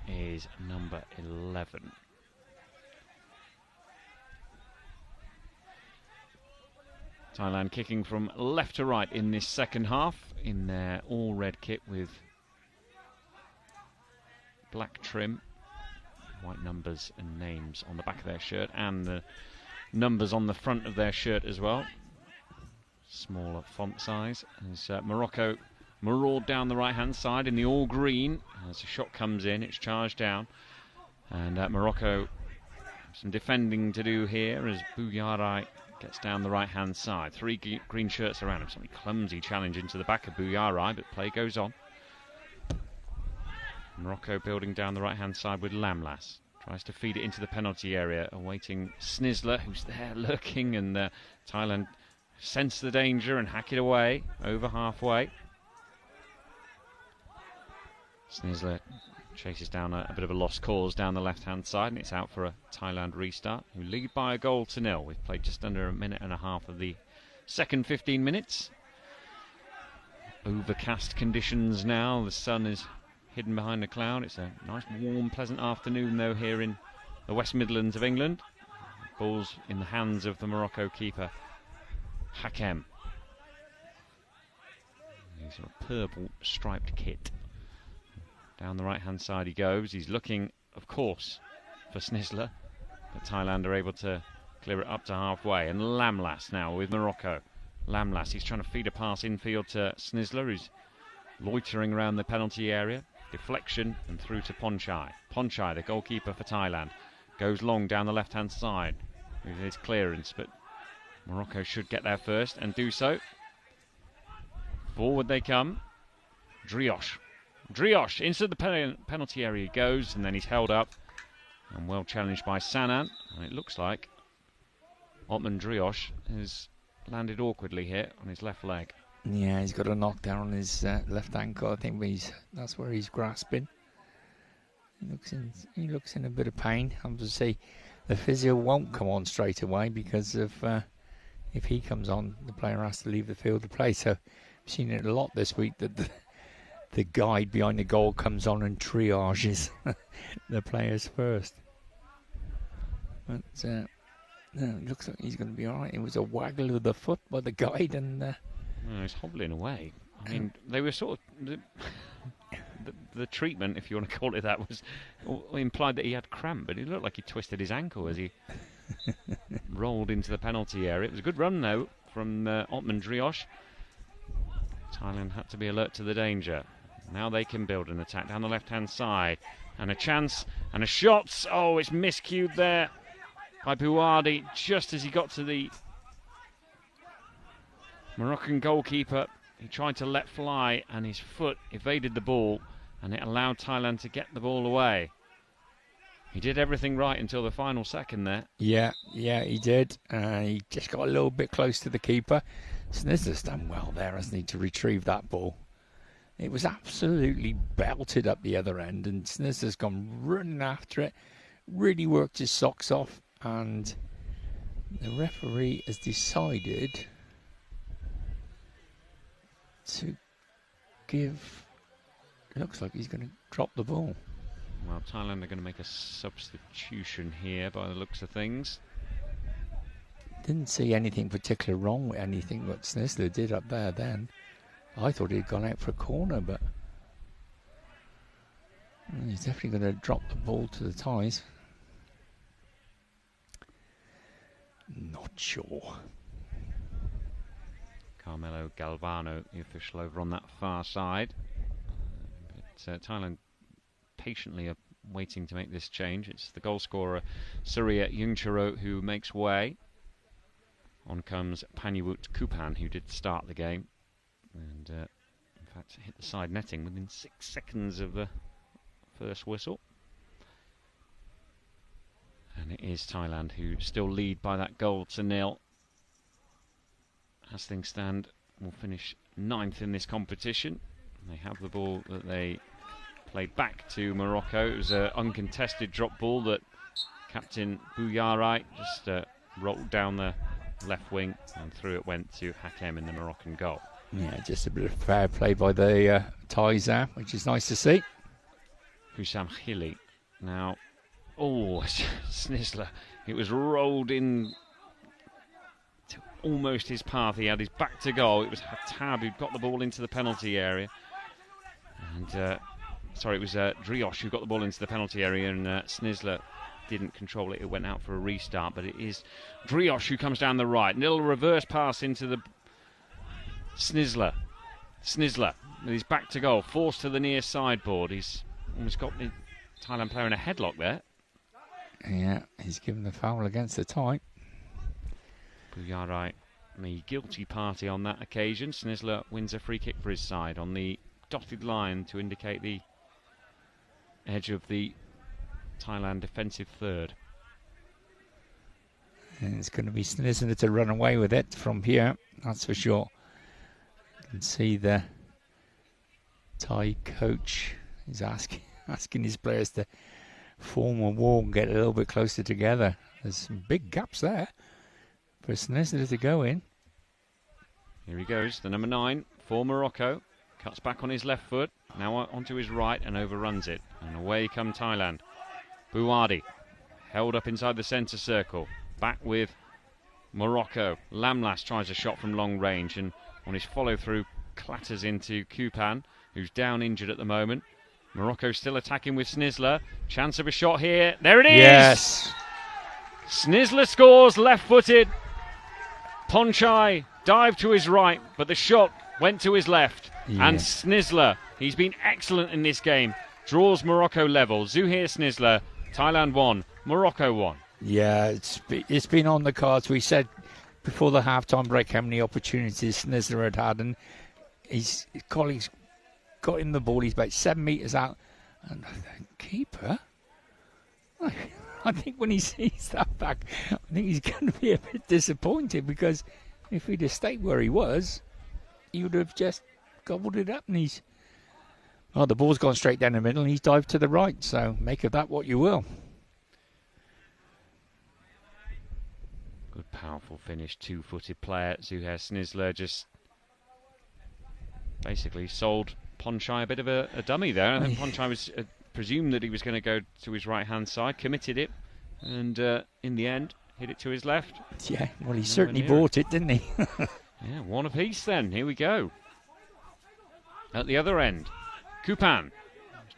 is number 11. Thailand kicking from left to right in this second half in their all-red kit with black trim, white numbers and names on the back of their shirt, and the numbers on the front of their shirt as well. Smaller font size. As Morocco maraud down the right-hand side in the all-green. As a shot comes in, it's charged down. And Morocco, some defending to do here as Buyarai gets down the right-hand side. 3 green shirts around him. Something clumsy challenge into the back of Buyarai, but play goes on. Morocco building down the right-hand side with Lamlas. Tries to feed it into the penalty area, awaiting Snizler, who's there lurking, and Thailand sense the danger and hack it away over halfway. Snizler chases down a bit of a lost cause down the left-hand side, and it's out for a Thailand restart, who lead by a goal to 0. We've played just under a minute and a half of the second 15 minutes. Overcast conditions now. The sun is hidden behind a cloud. It's a nice, warm, pleasant afternoon, though, here in the West Midlands of England. Ball's in the hands of the Morocco keeper, Hakem. He's in a purple striped kit. Down the right-hand side he goes. He's looking, of course, for Snizler, but Thailand are able to clear it up to halfway. And Lamlas now with Morocco. Lamlas, he's trying to feed a pass infield to Snizler, who's loitering around the penalty area. Deflection and through to Ponchai. Ponchai, the goalkeeper for Thailand, goes long down the left-hand side with his clearance, but Morocco should get there first and do so. Forward they come. Driosh into the penalty area he goes, and then he's held up and well challenged by Sanan. And it looks like Otman Driosh has landed awkwardly here on his left leg. Yeah, he's got a knockdown on his left ankle. I think that's where he's grasping. He looks in a bit of pain. I'm to say the physio won't come on straight away because of if he comes on, the player has to leave the field to play. So I've seen it a lot this week that the guide behind the goal comes on and triages the players first. But it looks like he's going to be all right. It was a waggle of the foot by the guide, and he's hobbling away. I mean, they were sort of the treatment, if you want to call it that, was implied that he had cramp, but it looked like he twisted his ankle as he rolled into the penalty area. It was a good run though from Otman Driosh. Thailand had to be alert to the danger. Now they can build an attack down the left-hand side, and a chance and a shot. Oh, it's miscued there by Buwadi just as he got to the Moroccan goalkeeper. He tried to let fly and his foot evaded the ball, and it allowed Thailand to get the ball away. He did everything right until the final second there. Yeah, he did. He just got a little bit close to the keeper. Snizler's done well there, hasn't he, to retrieve that ball. It was absolutely belted up the other end, and Snizzler's gone running after it, really worked his socks off, and the referee has decided to give... It looks like he's going to drop the ball. Well, Thailand are going to make a substitution here by the looks of things. Didn't see anything particularly wrong with anything what Snizzler did up there then. I thought he'd gone out for a corner, but he's definitely going to drop the ball to the Thais. Not sure. Carmelo Galvano, the official over on that far side. But Thailand patiently are waiting to make this change. It's the goal scorer, Surya Yungcharo, who makes way. On comes Panyawut Kupan, who did start the game. And in fact hit the side netting within 6 seconds of the first whistle. And it is Thailand who still lead by that goal to nil. As things stand, will finish 9th in this competition. They have the ball that they played back to Morocco. It was an uncontested drop ball that Captain Bouyarai just rolled down the left wing, and through it went to Hakem in the Moroccan goal. Yeah, just a bit of fair play by the Thais there, which is nice to see. Hussam Khili. Now, Snizzler. It was rolled in to almost his path. He had his back to goal. It was Hattab who got the ball into the penalty area. And, sorry, it was Drioche who got the ball into the penalty area, and Snizzler didn't control it. It went out for a restart, but it is Drioche who comes down the right. Little reverse pass into the Snizzler with his back to goal, forced to the near sideboard. He's almost got the Thailand player in a headlock there. Yeah, he's given the foul against the Thai. Bouyarai, the guilty party on that occasion. Snizzler wins a free kick for his side on the dotted line to indicate the edge of the Thailand defensive third. And it's going to be Snizzler to run away with it from here, that's for sure. You can see the Thai coach is asking his players to form a wall and get a little bit closer together. There's some big gaps there for Snizzler to go in. Here he goes, the number 9 for Morocco. Cuts back on his left foot, now onto his right and overruns it. And away come Thailand. Bouadi, held up inside the centre circle. Back with Morocco. Lamlas tries a shot from long range, and on his follow-through clatters into Kupan, who's down injured at the moment. Morocco still attacking with Snizzler. Chance of a shot here. There it is! Yes! Snizzler scores, left-footed. Ponchai dived to his right, but the shot went to his left. Yeah. And Snizzler, he's been excellent in this game, draws Morocco level. Zuhair Snizzler, Thailand 1, Morocco 1. Yeah, it's been on the cards. We said before the half-time break how many opportunities Snizzler had, and his colleagues got him the ball. He's about 7 metres out, and the keeper, I think when he sees that back, I think he's going to be a bit disappointed, because if he'd have stayed where he was, he would have just gobbled it up, and the ball's gone straight down the middle and he's dived to the right, so make of that what you will. Good powerful finish, 2-footed player. Zuhair Snizzler just basically sold Ponchai a bit of a dummy there. I think Ponchai was presumed that he was going to go to his right hand side, committed it, and in the end hit it to his left. Yeah, well, he certainly bought it, didn't he? Yeah, one apiece then. Here we go. At the other end, Kupan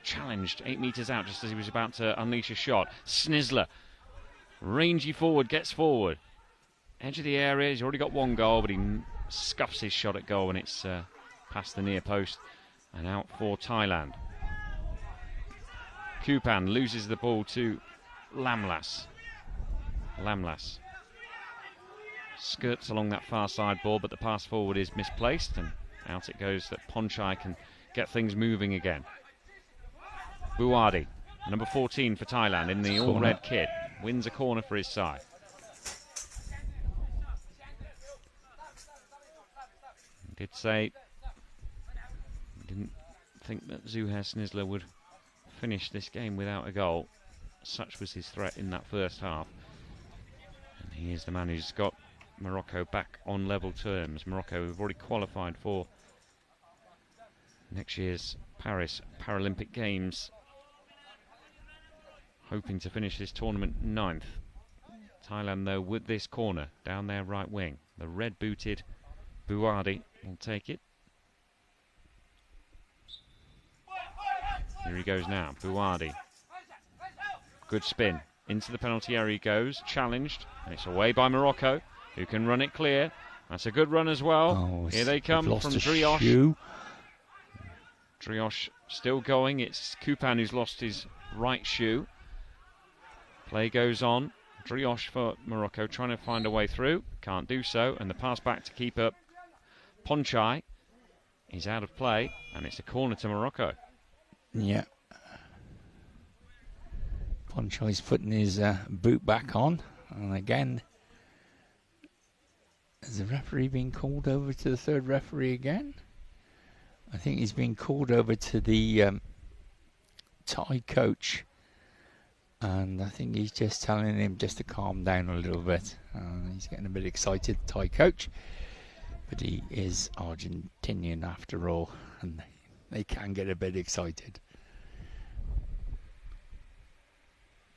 challenged 8 metres out just as he was about to unleash a shot. Snizzler, rangy forward, gets forward. Edge of the area, he's already got one goal, but he scuffs his shot at goal, and it's past the near post and out for Thailand. Kupan loses the ball to Lamlas. Lamlas skirts along that far side ball, but the pass forward is misplaced, and out it goes that Ponchai can get things moving again. Bouadi, number 14 for Thailand in the all-red kit, wins a corner for his side. Did say didn't think that Zuhair Snizler would finish this game without a goal. Such was his threat in that first half. And he is the man who's got Morocco back on level terms. Morocco have already qualified for next year's Paris Paralympic Games, hoping to finish this tournament 9th. Thailand, though, with this corner down their right wing. The red-booted Bouardi will take it. Here he goes now, Bouardi. Good spin. Into the penalty area he goes, challenged, and it's away by Morocco, who can run it clear. That's a good run as well. Oh, here they come from Drioche. Drioche still going. It's Coupan who's lost his right shoe. Play goes on. Drioche for Morocco trying to find a way through. Can't do so. And the pass back to keeper Ponchai is out of play. And it's a corner to Morocco. Yeah. Ponchai's putting his boot back on. And again, has the referee been called over to the third referee again? I think he's been called over to the Thai coach. And I think he's just telling him just to calm down a little bit. He's getting a bit excited, Thai coach. But he is Argentinian after all. And they can get a bit excited.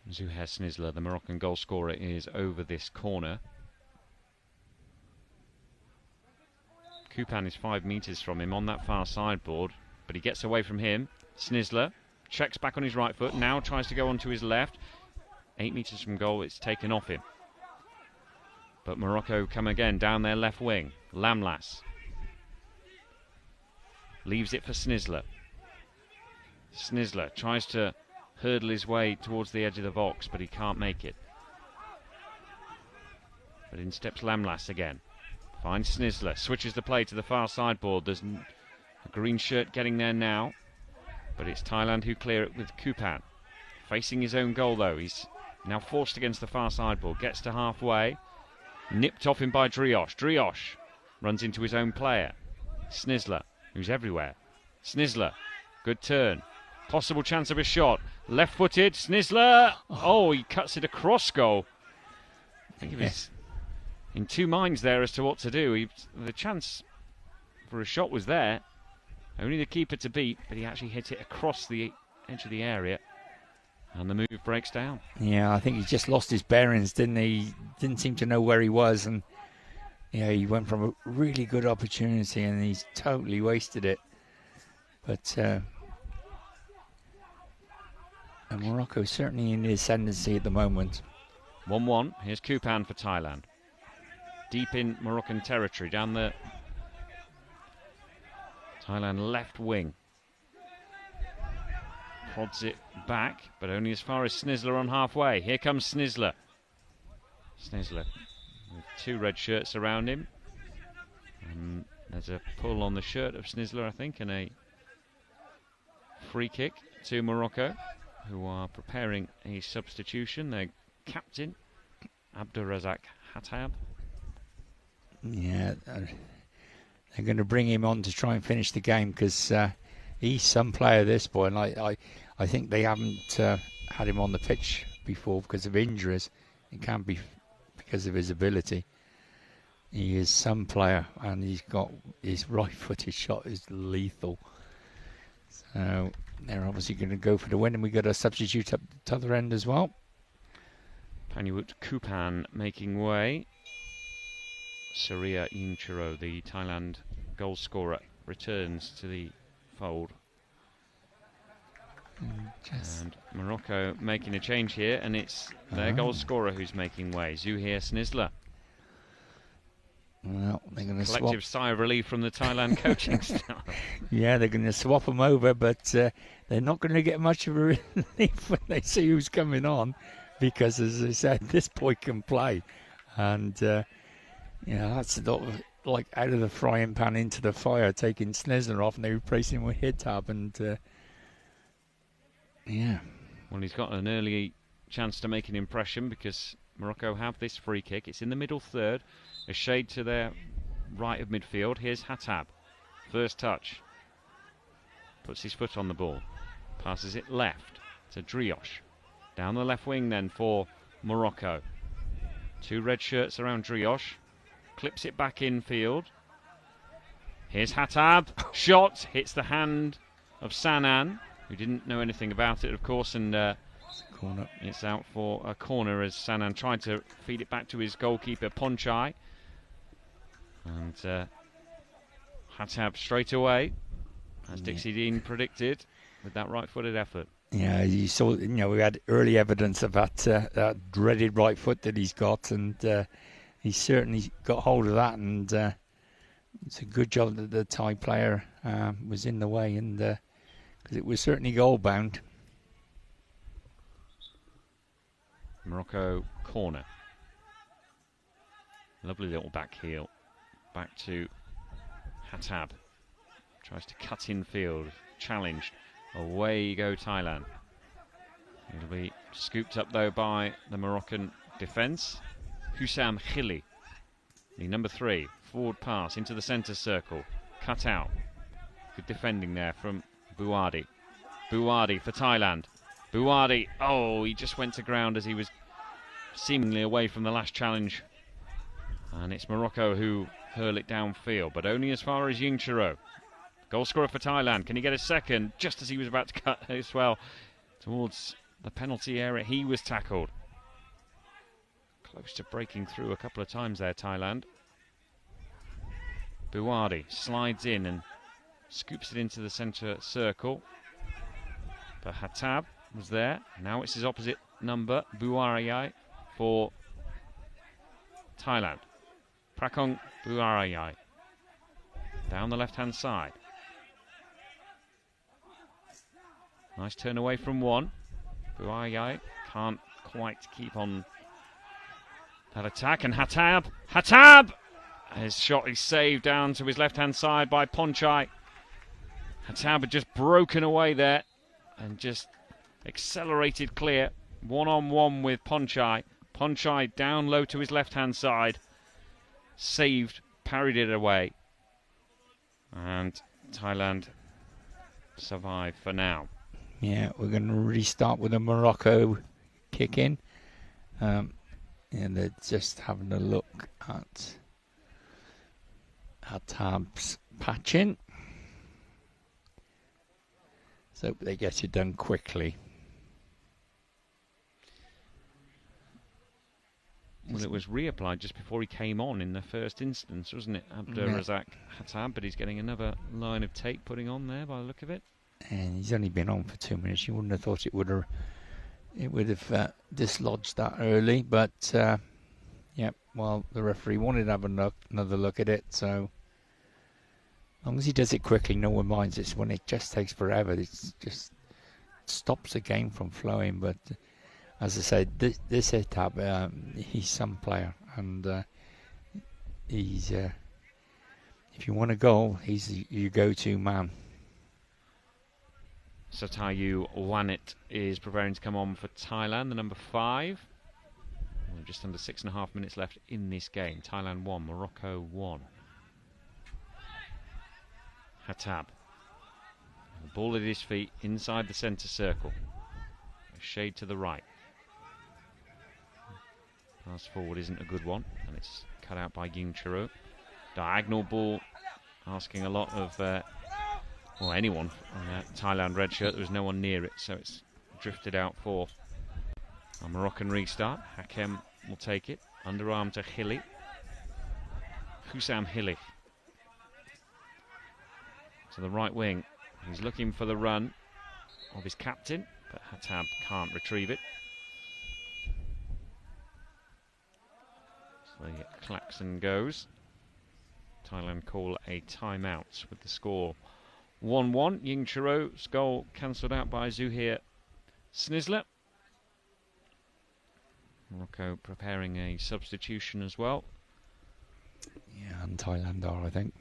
Zuhair Snizler, the Moroccan goal scorer, is over this corner. Coupan is 5 metres from him on that far sideboard, but he gets away from him. Snizler checks back on his right foot, now tries to go onto his left. 8 metres from goal, it's taken off him. But Morocco come again down their left wing. Lamlas leaves it for Snizler. Snizler tries to hurdle his way towards the edge of the box, but he can't make it. But in steps Lamlas again. Finds Snizler, switches the play to the far sideboard. There's a green shirt getting there now, but it's Thailand who clear it with Coupan. Facing his own goal though, he's now forced against the far sideboard, gets to halfway, nipped off him by Drioche. Drioche runs into his own player. Snizler, who's everywhere. Snizler, good turn. Possible chance of a shot. Left-footed, Snizler. Oh, he cuts it across goal. I think he was in two minds there as to what to do. The chance for a shot was there. Only the keeper to beat, but he actually hit it across the edge of the area. And the move breaks down. Yeah, I think he just lost his bearings, didn't he? He didn't seem to know where he was. And yeah, he went from a really good opportunity and he's totally wasted it. But and Morocco certainly in the ascendancy at the moment. 1-1. Here's Coupan for Thailand. Deep in Moroccan territory, down the Thailand left wing. Prods it back, but only as far as Snizler on halfway. Here comes Snizler. Snizler with 2 red shirts around him. And there's a pull on the shirt of Snizler, I think, and a free kick to Morocco, who are preparing a substitution. Their captain, Abdurrazak Hatab. Yeah, they're going to bring him on to try and finish the game because he's some player, this boy, and I think they haven't had him on the pitch before because of injuries. It can't be because of his ability. He is some player, and he's got his right-footed shot is lethal. So they're obviously going to go for the win, and we got a substitute up the other end as well. Panyawut Coupan making way. Surya Inchiro, the Thailand goal scorer, returns to the fold. And Morocco making a change here, and it's their goal scorer who's making way, Zuhair Snizler. Well, they're going to collective sigh of relief from the Thailand coaching staff. Yeah, they're going to swap them over, but they're not going to get much of a relief when they see who's coming on, because, as I said, this boy can play, and that's like out of the frying pan into the fire, taking Snizler off, and they replace him with Hitab, and well, he's got an early chance to make an impression because Morocco have this free kick. It's in the middle third, a shade to their right of midfield. Here's Hatab, first touch. puts his foot on the ball, passes it left to Drioche. Down the left wing then for Morocco. 2 red shirts around Drioche. Clips it back infield. Here's Hattab. Shot. Hits the hand of Sanan, who didn't know anything about it, of course, and corner. It's out for a corner as Sanan tried to feed it back to his goalkeeper, Ponchai. And Hattab straight away, as Dixie Dean predicted, with that right-footed effort. Yeah, you saw. We had early evidence of that dreaded right foot that he's got, and he certainly got hold of that. And it's a good job that the Thai player was in the way, and because it was certainly goal bound. Morocco corner. Lovely little back heel. Back to Hattab. Tries to cut in field. Challenged. Away you go, Thailand. It'll be scooped up though by the Moroccan defence. Hussam Khili, the number 3, forward pass into the centre circle. Cut out. Good defending there from Bouadi. Bouadi for Thailand. Bouadi, he just went to ground as he was seemingly away from the last challenge. And it's Morocco who hurl it downfield, but only as far as Ying Chiro. Goal scorer for Thailand. Can he get a second? Just as he was about to cut as well towards the penalty area, he was tackled. Close to breaking through a couple of times there, Thailand. Bouadi slides in and scoops it into the centre circle. But Hattab was there. Now it's his opposite number, Bouarayai, for Thailand. Prakong Bouarayai. Down the left-hand side. Nice turn away from one. Bouarayai can't quite keep on that attack. And Hattab! His shot is saved down to his left-hand side by Ponchai. Hattab had just broken away there and just accelerated clear. One-on-one with Ponchai. Ponchai down low to his left-hand side. Saved, parried it away. And Thailand survive for now. Yeah, we're going to restart with a Morocco kick in. And they're just having a look at Hattab's patching. So they get it done quickly. Well, it was reapplied just before he came on in the first instance, wasn't it? Abdurrazak Hattab, but he's getting another line of tape putting on there by the look of it. And he's only been on for 2 minutes. You wouldn't have thought it would have dislodged that early, but well, the referee wanted to have another look at it, so as long as he does it quickly, no one minds. It's when it just takes forever. It just stops the game from flowing. But as I said, this Hattab, he's some player, and he's if you want a goal, he's your go-to man. Satayu Wanit is preparing to come on for Thailand, the number 5. Just under 6.5 minutes left in this game. Thailand 1, Morocco 1. Hattab. The ball at his feet inside the centre circle. A shade to the right. Pass forward isn't a good one, and it's cut out by Ying Chiro. Diagonal ball, asking a lot of anyone on that Thailand red shirt. There was no one near it, so it's drifted out for a Moroccan restart. Hakem will take it. Underarm to Khili. Hussam Khili. To the right wing. He's looking for the run of his captain, but Hattab can't retrieve it. So the klaxon goes. Thailand call a timeout with the score 1-1. Ying Chiro's goal cancelled out by Zuhair Snisler. Morocco preparing a substitution as well. Yeah, and Thailand are, I think.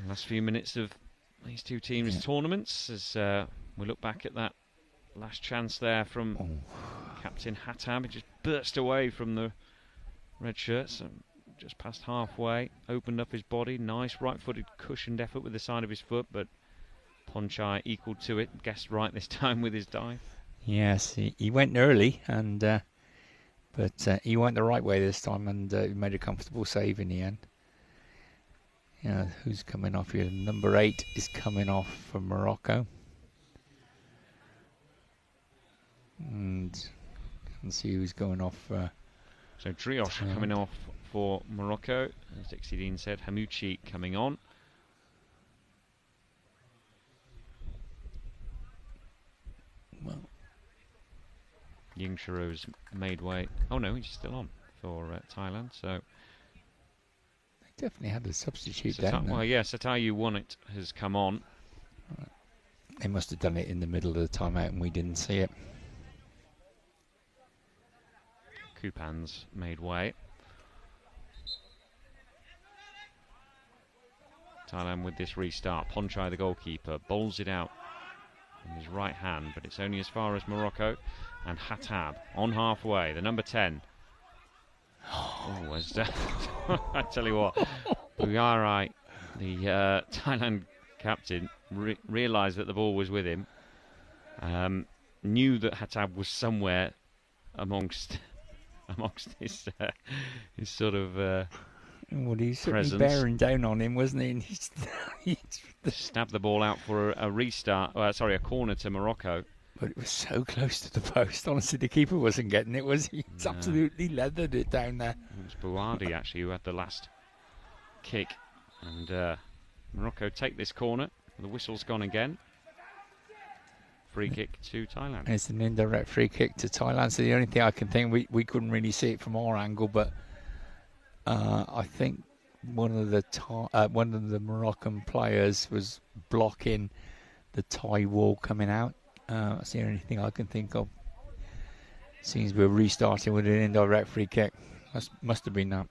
Last few minutes of these two teams' tournaments as we look back at that last chance there from Captain Hattab. He just burst away from the red shirts. just past halfway, opened up his body, nice right-footed cushioned effort with the side of his foot, but Ponchai equal to it, guessed right this time with his dive. Yes, he went early, and but he went the right way this time, and he made a comfortable save in the end. Yeah, who's coming off here? Number 8 is coming off for Morocco. And let's see who's going off. So Drioche coming off for Morocco. As Dixie Dean said, Hamouchi coming on. Well, Ying Shiro's made way. Oh no, he's still on for Thailand. So they definitely had a substitute there. Well, yeah, Satayu Wonit has come on. They must have done it in the middle of the timeout and we didn't see it. Kupan's made way. Thailand with this restart. Ponchai, the goalkeeper, bowls it out in his right hand, but it's only as far as Morocco. And Hatab on halfway, the number 10. Oh, where's that? I tell you what, Buyarai, the Thailand captain, realised that the ball was with him. Knew that Hatab was somewhere amongst his sort of well, he's certainly presence. bearing down on him, wasn't he? And he stabbed the ball out for a restart. A corner to Morocco. But it was so close to the post. Honestly, the keeper wasn't getting it, was he? He's absolutely leathered it down there. It was Bouardi, actually, who had the last kick. And Morocco take this corner. The whistle's gone again. Free kick to Thailand. It's an indirect free kick to Thailand. So the only thing I can think, we couldn't really see it from our angle, but I think one of the Moroccan players was blocking the Thai wall coming out. That's the only thing I can think of. Seems we're restarting with an indirect free kick. Must have been that.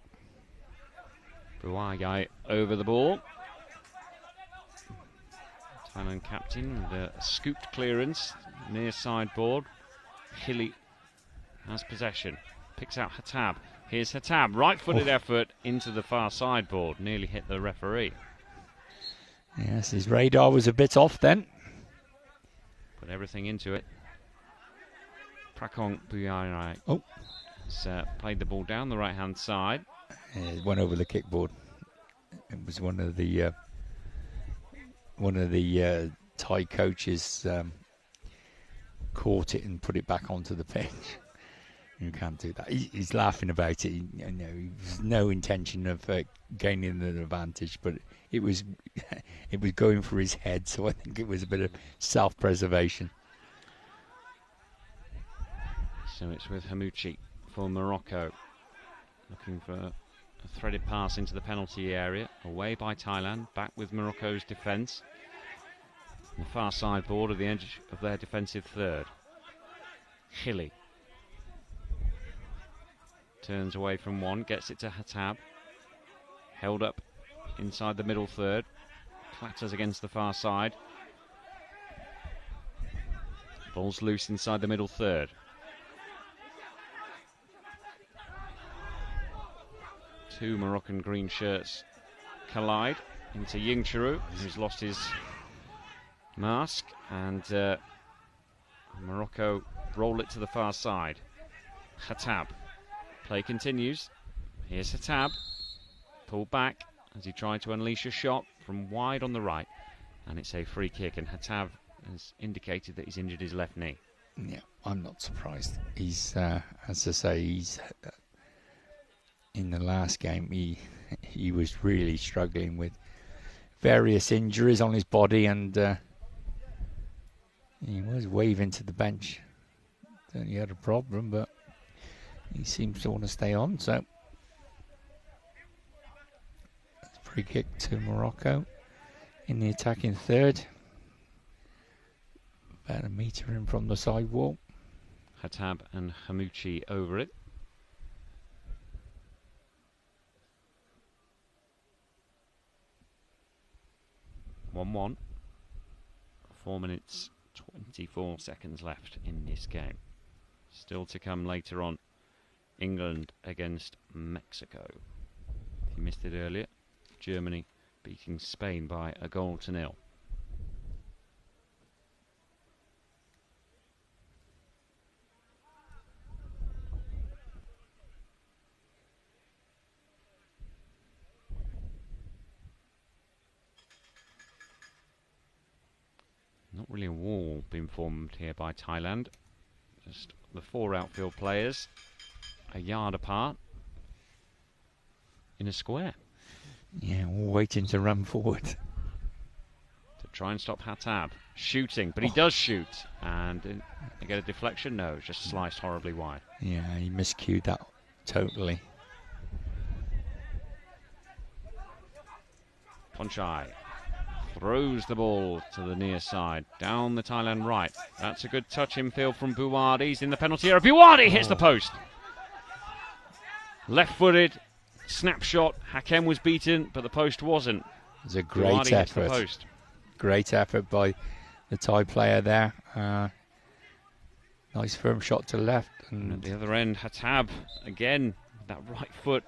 Buagai over the ball. Thailand captain with a scooped clearance near sideboard. Hilly has possession. Picks out Hatab. Here's Hatab. Right-footed effort into the far sideboard. Nearly hit the referee. Yes, his radar was a bit off then. Put everything into it. Prakong Buyarai has played the ball down the right-hand side. It went over the kickboard. It was one of the Thai coaches caught it and put it back onto the pitch. You can't do that. He's laughing about it. There's no intention of gaining an advantage, but it was going for his head. So I think it was a bit of self-preservation. So it's with Hamouchi for Morocco, looking for a threaded pass into the penalty area. Away by Thailand, back with Morocco's defence. The far sideboard at the edge of their defensive third. Hilly turns away from one, gets it to Hatab. Held up inside the middle third. Clatters against the far side. Ball's loose inside the middle third. Two Moroccan green shirts collide into Ying Chiru, who's lost his mask, and Morocco roll it to the far side. Hatab. Play continues. Here's Hatab. Pulled back as he tried to unleash a shot from wide on the right. And it's a free kick, and Hatab has indicated that he's injured his left knee. Yeah, I'm not surprised. He's, as I say, he's in the last game, he was really struggling with various injuries on his body, and he was waving to the bench that he had a problem, but he seems to want to stay on. So free kick to Morocco in the attacking third, about a metre in from the side wall. Hatab and Hamouchi over it. (1-1). 4 minutes 24 seconds left in this game. Still to come later on. England against Mexico. He missed it earlier. Germany beating Spain by 1-0. Not really a wall being formed here by Thailand. Just the 4 outfield players a yard apart in a square. Yeah, all waiting to run forward. To try and stop Hatab shooting, but he does shoot. And they get a deflection? No, it's just sliced horribly wide. Yeah, he miscued that totally. Ponchai throws the ball to the near side, down the Thailand right. That's a good touch infield from Buwadi. He's in the penalty area. Buwadi hits the post. Left-footed, snapshot. Hakem was beaten, but the post wasn't. It was a great effort. Post. Great effort by the Thai player there. Nice firm shot to left. And at the other end, Hatab again, that right foot,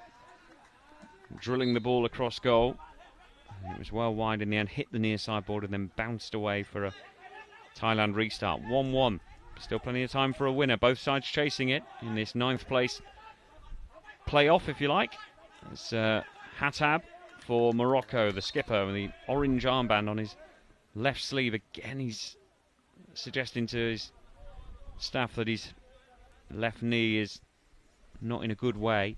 drilling the ball across goal. It was well wide in the end, hit the near sideboard and then bounced away for a Thailand restart. 1-1. Still plenty of time for a winner. Both sides chasing it in this 9th place playoff, if you like. It's Hatab for Morocco, the skipper, with the orange armband on his left sleeve. Again, he's suggesting to his staff that his left knee is not in a good way.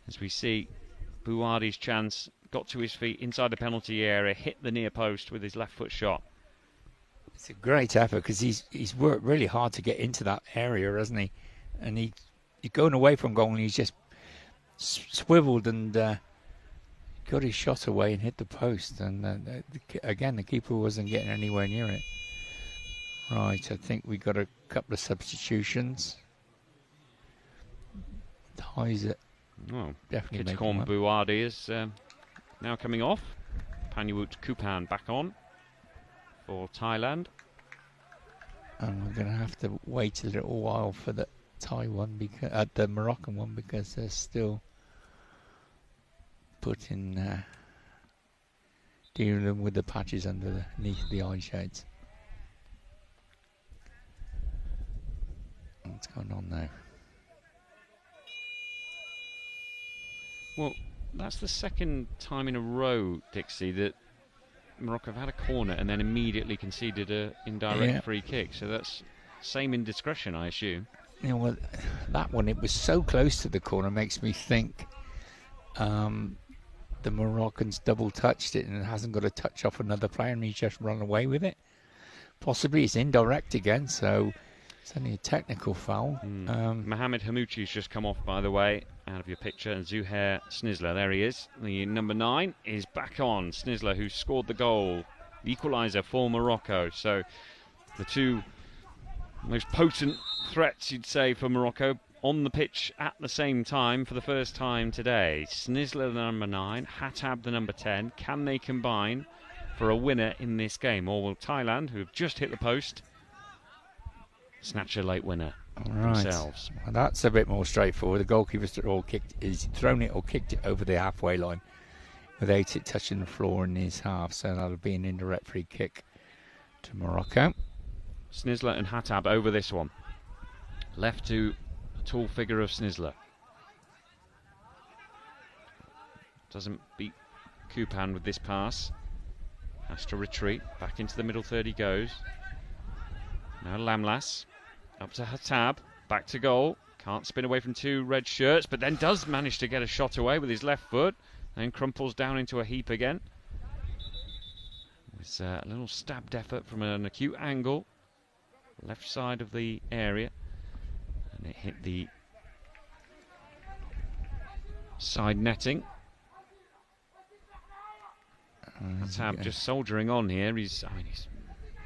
As we see Buwadi's chance, got to his feet inside the penalty area, hit the near post with his left foot shot. It's a great effort because he's worked really hard to get into that area, hasn't he? And he's going away from goal and he's just swiveled and got his shot away and hit the post. And again, the keeper wasn't getting anywhere near it. Right, I think we got a couple of substitutions. Ties it. Oh, definitely. Kitchkorn Buwadi is now coming off. Panyawut Kupan back on for Thailand. And we're going to have to wait a little while for the Thai one, because the Moroccan one, because they're still putting dealing with the patches underneath the eye shades. What's going on now? Well, that's the second time in a row, Dixie, that Morocco have had a corner and then immediately conceded an indirect free kick. So that's same indiscretion, I assume. Yeah, well, that one, it was so close to the corner, makes me think the Moroccans double-touched it and it hasn't got a touch off another player and he's just run away with it. Possibly it's indirect again, so it's only a technical foul. Mohamed Hamouchi's just come off, by the way, out of your picture. And Zuhair Snizler, there he is. The number 9 is back on. Snizler, who scored the goal, the equaliser for Morocco. So the two most potent threats, you'd say, for Morocco on the pitch at the same time for the first time today. Snizler, the number 9, Hatab, the number 10. Can they combine for a winner in this game? Or will Thailand, who have just hit the post, snatch a late winner themselves? Well, that's a bit more straightforward. The goalkeeper's thrown it or kicked it over the halfway line without it touching the floor in his half, so that'll be an indirect free kick to Morocco. Snizler and Hatab over this one. Left to a tall figure of Snizler. Doesn't beat Kupan with this pass. Has to retreat. Back into the middle third he goes. Now Lamlas. Up to Hatab. Back to goal. Can't spin away from two red shirts, but then does manage to get a shot away with his left foot. Then crumples down into a heap again. It's a little stabbed effort from an acute angle. Left side of the area. And it hit the side netting. Hatab just soldiering on here. He's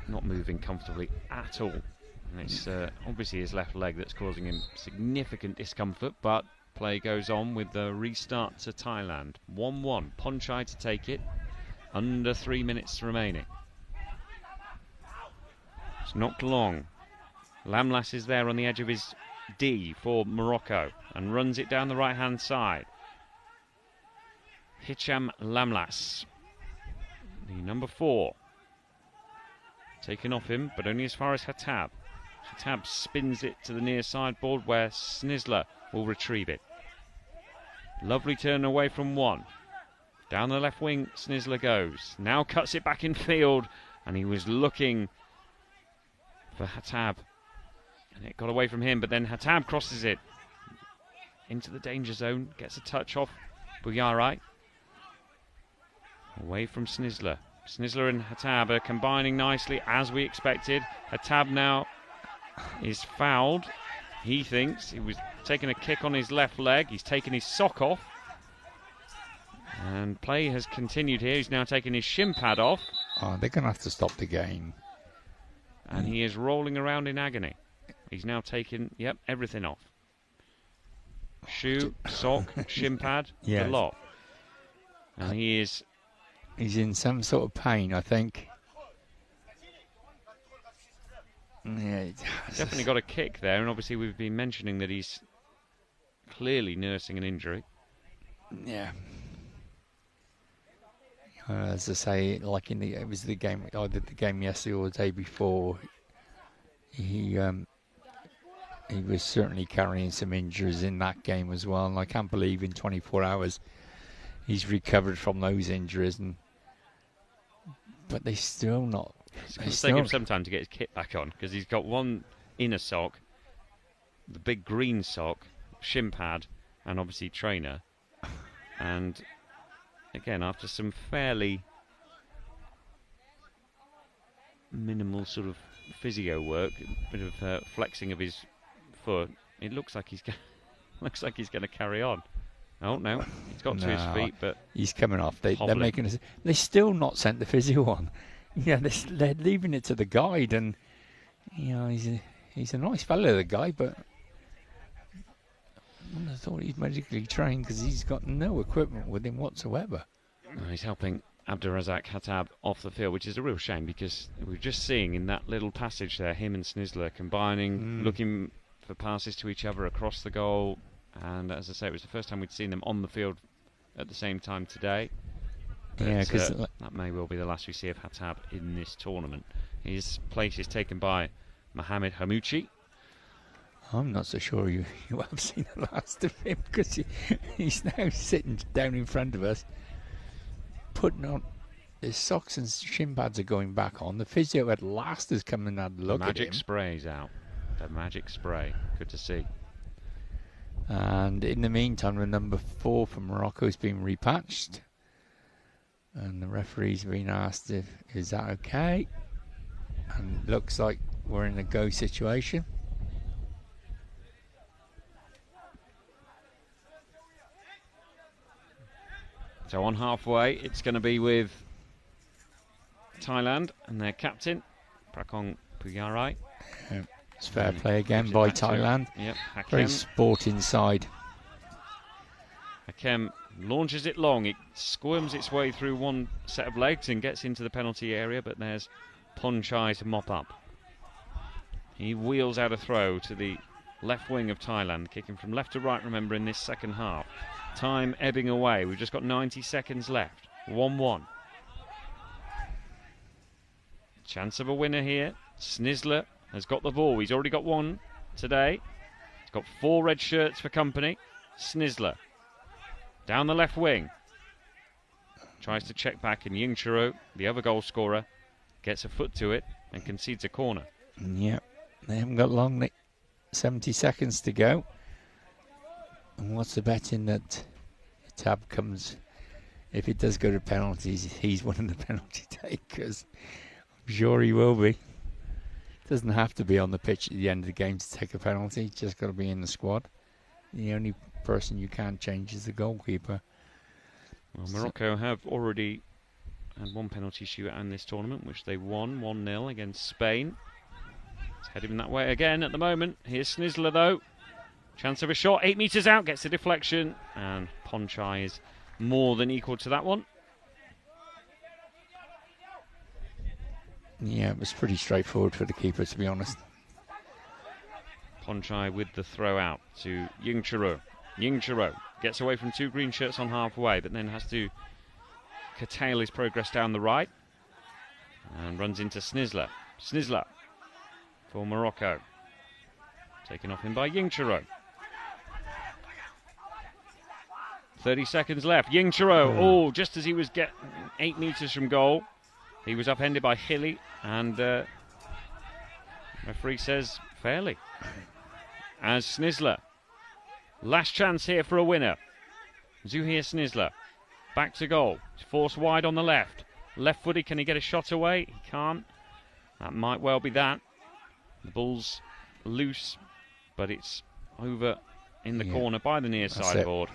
not moving comfortably at all. And it's obviously his left leg that's causing him significant discomfort, but play goes on with the restart to Thailand. 1-1, Ponchai to take it, under 3 minutes remaining. It's knocked long. Lamlas is there on the edge of his D for Morocco and runs it down the right hand side. Hicham Lamlas, the number 4. Taken off him, but only as far as Hatab. Hatab spins it to the near sideboard where Snizzler will retrieve it. Lovely turn away from 1. Down the left wing, Snizzler goes. Now cuts it back in field, and he was looking for Hatab. And it got away from him, but then Hatab crosses it into the danger zone, gets a touch off Bouyarai. Away from Snizzler. Snizzler and Hatab are combining nicely, as we expected. Hatab now is fouled. He thinks he was taking a kick on his left leg. He's taken his sock off. And play has continued here. He's now taken his shin pad off. Oh, they're going to have to stop the game. And he is rolling around in agony. He's now taken, everything off. Shoe, sock, shin pad, the lot. And he's in some sort of pain, I think. Yeah, definitely got a kick there, and obviously we've been mentioning that he's clearly nursing an injury. Yeah. As I say, like it was the game, either the game yesterday or the day before, he was certainly carrying some injuries in that game as well, and I can't believe in 24 hours he's recovered from those injuries, but they still not. It's going to take him some time to get his kit back on, because he's got one inner sock, the big green sock, shin pad, and obviously trainer. And again, after some fairly minimal sort of physio work, a bit of flexing of his foot, it looks like he's going to carry on. Oh no, he's got to his feet, but he's coming off. They're making us. They still not sent the physio on. Yeah, they're leaving it to the guide, and he's a nice fellow, the guy, but I wouldn't have thought he's medically trained, because he's got no equipment with him whatsoever. He's helping Abdurazak Hatab off the field, which is a real shame, because we were just seeing in that little passage there, him and Snizzler combining, looking for passes to each other across the goal. And as I say, it was the first time we'd seen them on the field at the same time today. Yeah, because that may well be the last we see of Hatab in this tournament. His place is taken by Mohamed Hamouchi. I'm not so sure you have seen the last of him, because he's now sitting down in front of us, putting on his socks and shin pads are going back on. The physio at last has come and had a look at him. The magic spray's out. The magic spray. Good to see. And in the meantime, the number 4 from Morocco has been repatched. And the referee's been asked is that okay? And it looks like we're in a go situation. So on halfway, it's going to be with Thailand and their captain, Prakong Puyarai. It's fair play again by Thailand. Yep, very sporting side. Hakem launches it long. It squirms its way through one set of legs and gets into the penalty area, but there's Ponchai to mop up. He wheels out a throw to the left wing of Thailand, kicking from left to right, remember, in this second half. Time ebbing away. We've just got 90 seconds left. 1-1. Chance of a winner here. Snizzler has got the ball. He's already got one today. He's got 4 red shirts for company. Snizzler down the left wing. Tries to check back, and Ying Churu, the other goal scorer, gets a foot to it and concedes a corner. Yep, they haven't got long. 70 seconds to go. And what's the betting that Tab comes, if it does go to penalties, he's one of the penalty takers? I'm sure he will be. Doesn't have to be on the pitch at the end of the game to take a penalty. He's just got to be in the squad. The only person you can't change is the goalkeeper. Well, Morocco have already had one penalty shootout in this tournament, which they won 1-0 against Spain. It's heading that way again at the moment. Here's Snizzler, though. Chance of a shot, 8 metres out, gets the deflection, and Ponchai is more than equal to that one. Yeah, it was pretty straightforward for the keeper, to be honest. Ponchai with the throw out to Ying Churu. Ying Churu Gets away from 2 green shirts on halfway, but then has to curtail his progress down the right. And runs into Snizzler. Snizzler for Morocco. Taken off him by Yingchiro. 30 seconds left. Yingchiro, just as he was getting 8 metres from goal, he was upended by Hilly, and referee says fairly. As Snizzler, last chance here for a winner. Zuhir Snizzler, back to goal. He's forced wide on the left. Left footed, can he get a shot away? He can't. That might well be that. The ball's loose, but it's over in the corner by the near sideboard.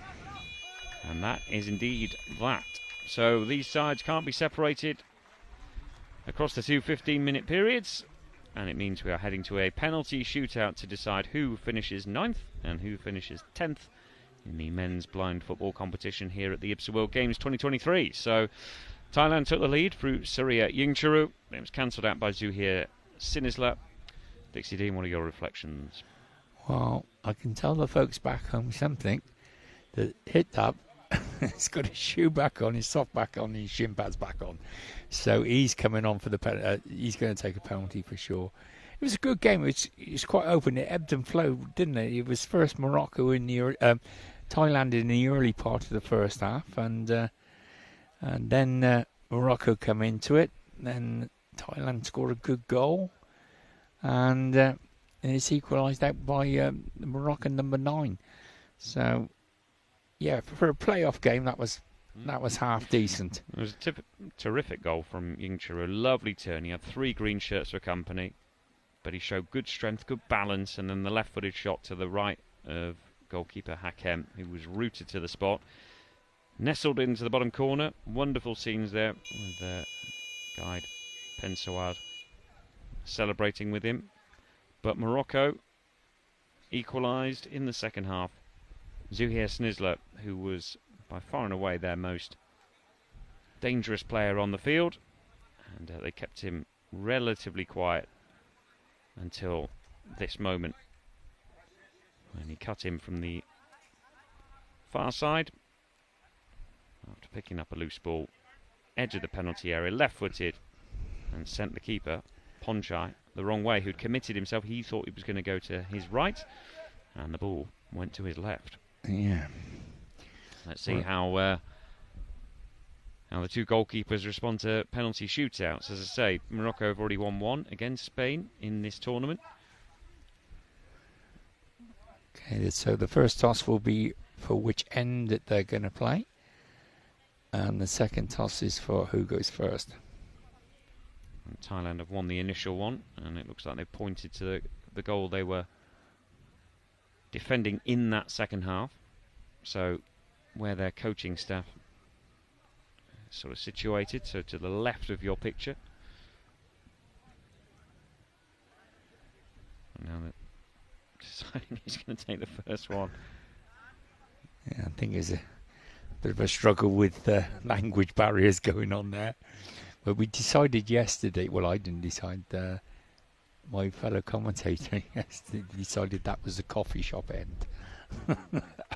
And that is indeed that. So these sides can't be separated across the 2 15-minute periods. And it means we are heading to a penalty shootout to decide who finishes 9th and who finishes 10th in the men's blind football competition here at the IBSA World Games 2023. So Thailand took the lead through Surya Yingchiro. It was cancelled out by Zuhir Snizzler. Dixie Dean, what are your reflections? Well, I can tell the folks back home something. That hit that, he's got his shoe back on, his sock back on, his shin pads back on. So he's coming on for the he's going to take a penalty for sure. It was a good game. It was quite open. It ebbed and flowed, didn't it? It was first Morocco in the Thailand in the early part of the first half, and then Morocco come into it. Then Thailand scored a good goal, and it's equalised out by the Moroccan number 9. So, yeah, for a playoff game, that was half decent. It was a terrific goal from Yingchiro. Lovely turn. He had 3 green shirts for company, but he showed good strength, good balance, and then the left-footed shot to the right of goalkeeper Hakem, who was rooted to the spot. Nestled into the bottom corner. Wonderful scenes there with guide Pensawad celebrating with him. But Morocco equalised in the second half. Zuhir Snizzler, who was by far and away their most dangerous player on the field, and they kept him relatively quiet until this moment when he cut him from the far side after picking up a loose ball, edge of the penalty area, left-footed, and sent the keeper, Ponchai, the wrong way, who'd committed himself. He thought he was going to go to his right, and the ball went to his left. Yeah. Let's see how the 2 goalkeepers respond to penalty shootouts. As I say, Morocco have already won 1 against Spain in this tournament. Okay, so the first toss will be for which end that they're going to play, and the second toss is for who goes first. And Thailand have won the initial one, and it looks like they've pointed to the goal they were defending in that second half. So where their coaching staff is sort of situated, so to the left of your picture. And now they're deciding he's going to take the first one. Yeah, I think there's a bit of a struggle with language barriers going on there. But we decided yesterday, well, I didn't decide, my fellow commentator yesterday decided that was the coffee shop end.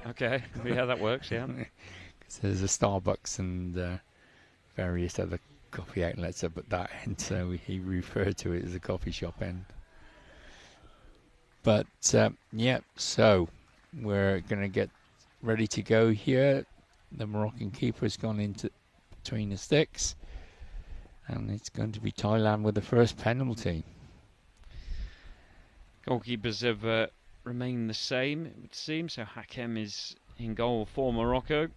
Okay, yeah, that works, yeah. Because there's a Starbucks and various other coffee outlets up at that end, so he referred to it as a coffee shop end. But, yeah, so we're going to get ready to go here. The Moroccan keeper's gone into between the sticks, and it's going to be Thailand with the first penalty. Goalkeepers have remained the same, it would seem. So Hakem is in goal for Morocco.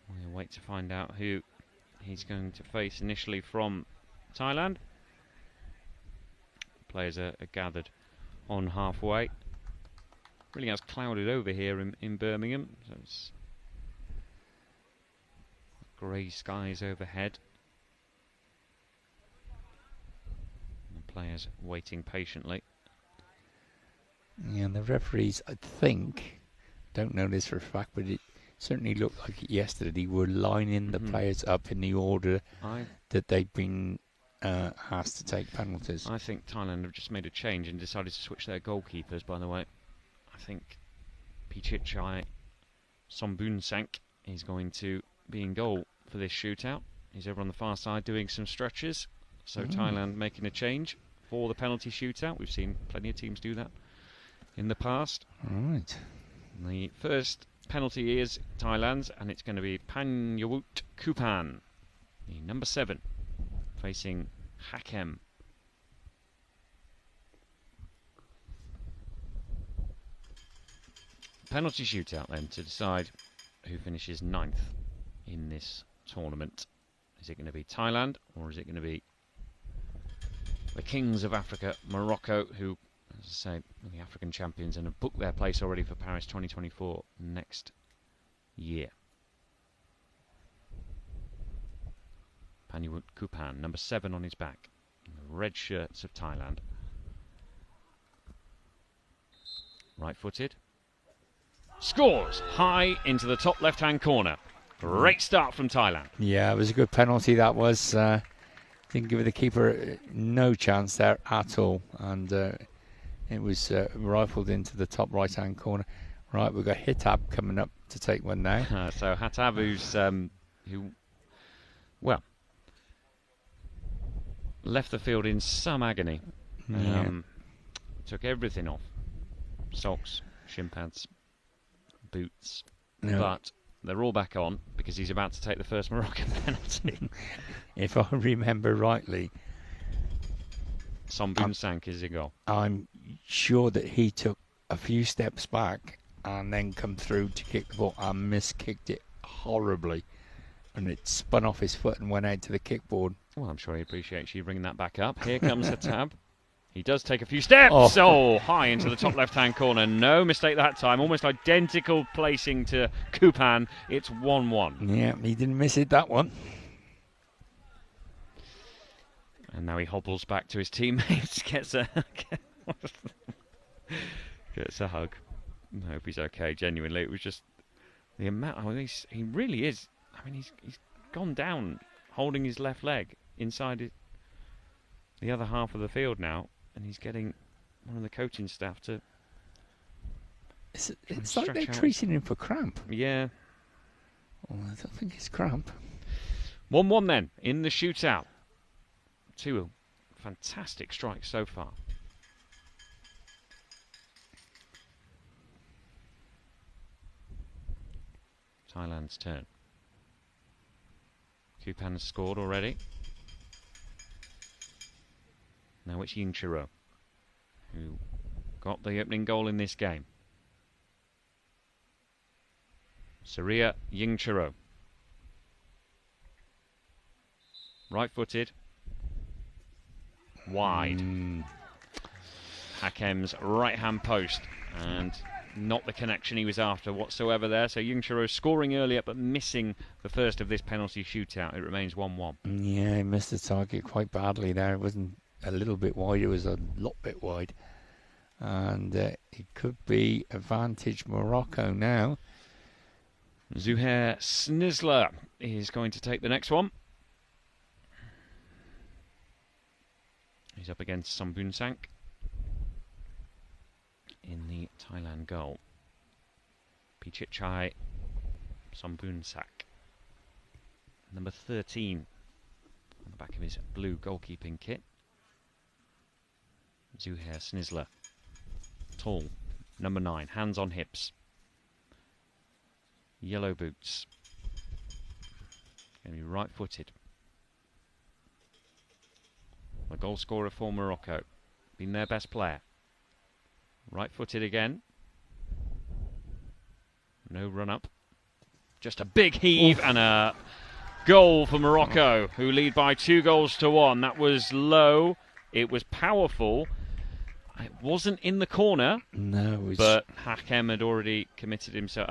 We'll wait to find out who he's going to face initially from Thailand. Players are gathered on halfway. Really has clouded over here in Birmingham. So it's grey skies overhead. And the players waiting patiently. Yeah, and the referees, I think, don't know this for a fact, but it certainly looked like yesterday were lining the players up in the order that they'd been asked to take penalties. I think Thailand have just made a change and decided to switch their goalkeepers, by the way. I think Pichichai Somboonsank is going to be in goal for this shootout. He's over on the far side doing some stretches. So Thailand making a change for the penalty shootout. We've seen plenty of teams do that in the past. Right. The first penalty is Thailand's, and it's going to be Panyawut Kupan, the number 7, facing Hakem. Penalty shootout then to decide who finishes 9th in this tournament. Is it going to be Thailand, or is it going to be the Kings of Africa, Morocco, who, as I say, are the African champions and have booked their place already for Paris 2024 next year. Panyawut Kupan, number 7 on his back, in the red shirts of Thailand. Right-footed. Scores high into the top left-hand corner. Great start from Thailand. Yeah, it was a good penalty, that was. Didn't give the keeper no chance there at all. And it was rifled into the top right-hand corner. Right, we've got Hitab coming up to take one now. So Hitab, who left the field in some agony. Took everything off. Socks, shin pads, boots. No. But they're all back on because he's about to take the first Moroccan penalty. If I remember rightly, Somboonsank is in goal. I'm sure that he took a few steps back and then come through to kick the ball and miskicked it horribly. And it spun off his foot and went out to the kickboard. Well, I'm sure he appreciates you bringing that back up. Here comes Hitab. He does take a few steps. Oh, high into the top left-hand corner. No mistake that time. Almost identical placing to Kupan. It's 1-1. Yeah, he didn't miss it, that one. And now he hobbles back to his teammates. Gets a hug. I hope he's okay, genuinely. It was just the amount. I mean, he really is. I mean, he's gone down holding his left leg inside the other half of the field now. And he's getting one of the coaching staff to. It's like they're treating him for cramp. Yeah. Oh, I don't think it's cramp. 1-1 then in the shootout. 2 fantastic strikes so far. Thailand's turn. Kupan has scored already. Now it's Yingchiro, who got the opening goal in this game. Surya Yingchiro. Right-footed. Wide. Hakem's right-hand post. And not the connection he was after whatsoever there. So Yingchiro scoring earlier but missing the first of this penalty shootout. It remains 1-1. Yeah, he missed the target quite badly there. It wasn't a little bit wide, it was a lot bit wide. And it could be advantage Morocco now. Zuhair Snizler is going to take the next one. He's up against Somboonsank in the Thailand goal. Pichichai Somboonsak, number 13 on the back of his blue goalkeeping kit. Zuhair Snizler, tall, number 9, hands on hips, yellow boots, going to be right-footed. The goal scorer for Morocco, been their best player. Right-footed again, no run-up, just a big heave. Oof. And a goal for Morocco, who lead by 2-1. That was low, it was powerful. It wasn't in the corner, but Hakem had already committed himself.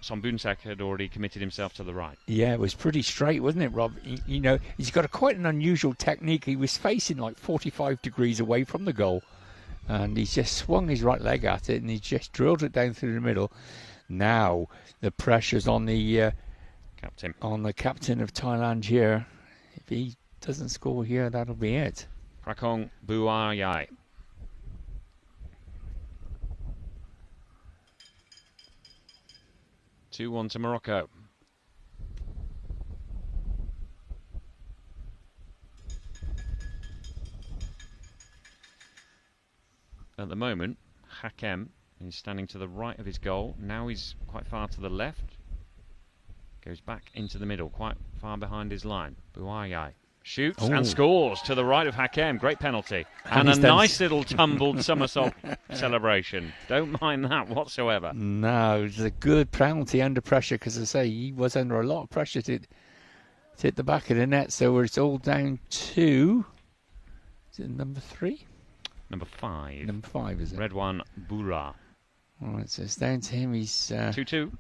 Somboonsank had already committed himself to the right. Yeah, it was pretty straight, wasn't it, Rob? You know, he's got quite an unusual technique. He was facing like 45 degrees away from the goal, and he just swung his right leg at it, and he just drilled it down through the middle. Now the pressure's on the captain of Thailand here. If he doesn't score here, that'll be it. Prakong Buayai. 2-1 to Morocco. At the moment, Hakem is standing to the right of his goal. Now he's quite far to the left. Goes back into the middle, quite far behind his line. Bouaye shoots and scores to the right of Hakem. Great penalty. And a nice little tumbled somersault celebration. Don't mind that whatsoever. No, it's a good penalty under pressure, because I say he was under a lot of pressure to hit the back of the net. So it's all down to, is it number 3? Number 5. Number 5, is it? Redwan Boura. All right, so it's down to him. He's 2-2.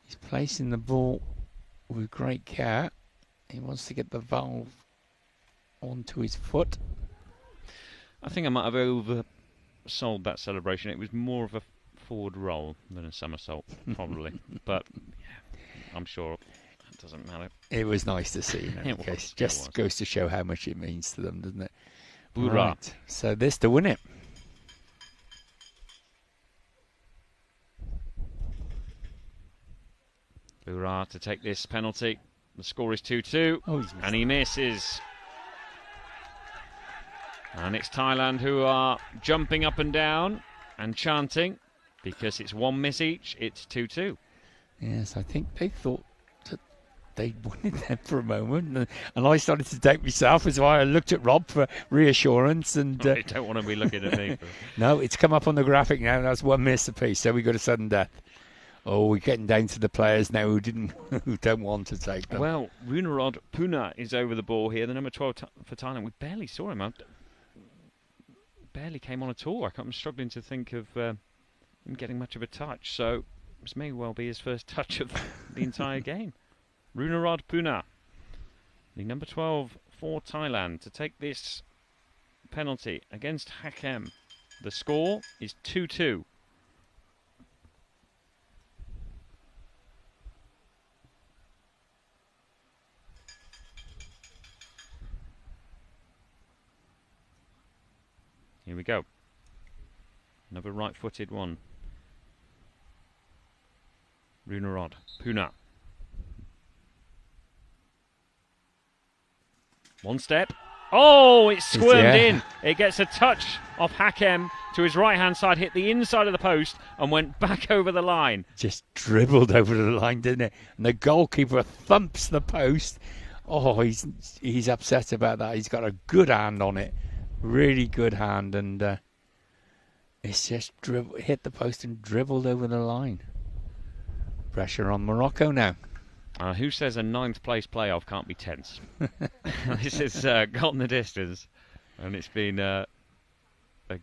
He's placing the ball with great care. He wants to get the valve onto his foot. I think I might have oversold that celebration. It was more of a forward roll than a somersault, probably. But yeah, I'm sure it doesn't matter. It was nice to see. In any case. Just goes to show how much it means to them, doesn't it? Right. So this to win it. Boura to take this penalty. The score is 2-2. And he misses. And it's Thailand who are jumping up and down and chanting, because it's one miss each. It's 2-2. Yes, I think they thought that they'd won it there for a moment. And I started to doubt myself, as why I looked at Rob for reassurance. And you don't want to be looking at me. No, it's come up on the graphic now. That's one miss apiece. So we got a sudden death. Oh, we're getting down to the players now who don't want to take them. Well, Runarod Puna is over the ball here, the number 12 for Thailand. We barely saw him. Barely came on at all. I'm struggling to think of him getting much of a touch. So this may well be his first touch of the entire game. Runarod Puna, the number 12 for Thailand, to take this penalty against Hakem. The score is 2-2. Here we go. Another right-footed one. Runarod Puna. One step. Oh, it's squirmed in. It gets a touch off Hakem to his right-hand side, hit the inside of the post and went back over the line. Just dribbled over the line, didn't it? And the goalkeeper thumps the post. Oh, he's upset about that. He's got a good hand on it. Really good hand, and it's just hit the post and dribbled over the line. Pressure on Morocco now. Who says a 9th place playoff can't be tense? This has gotten the distance, and it's been a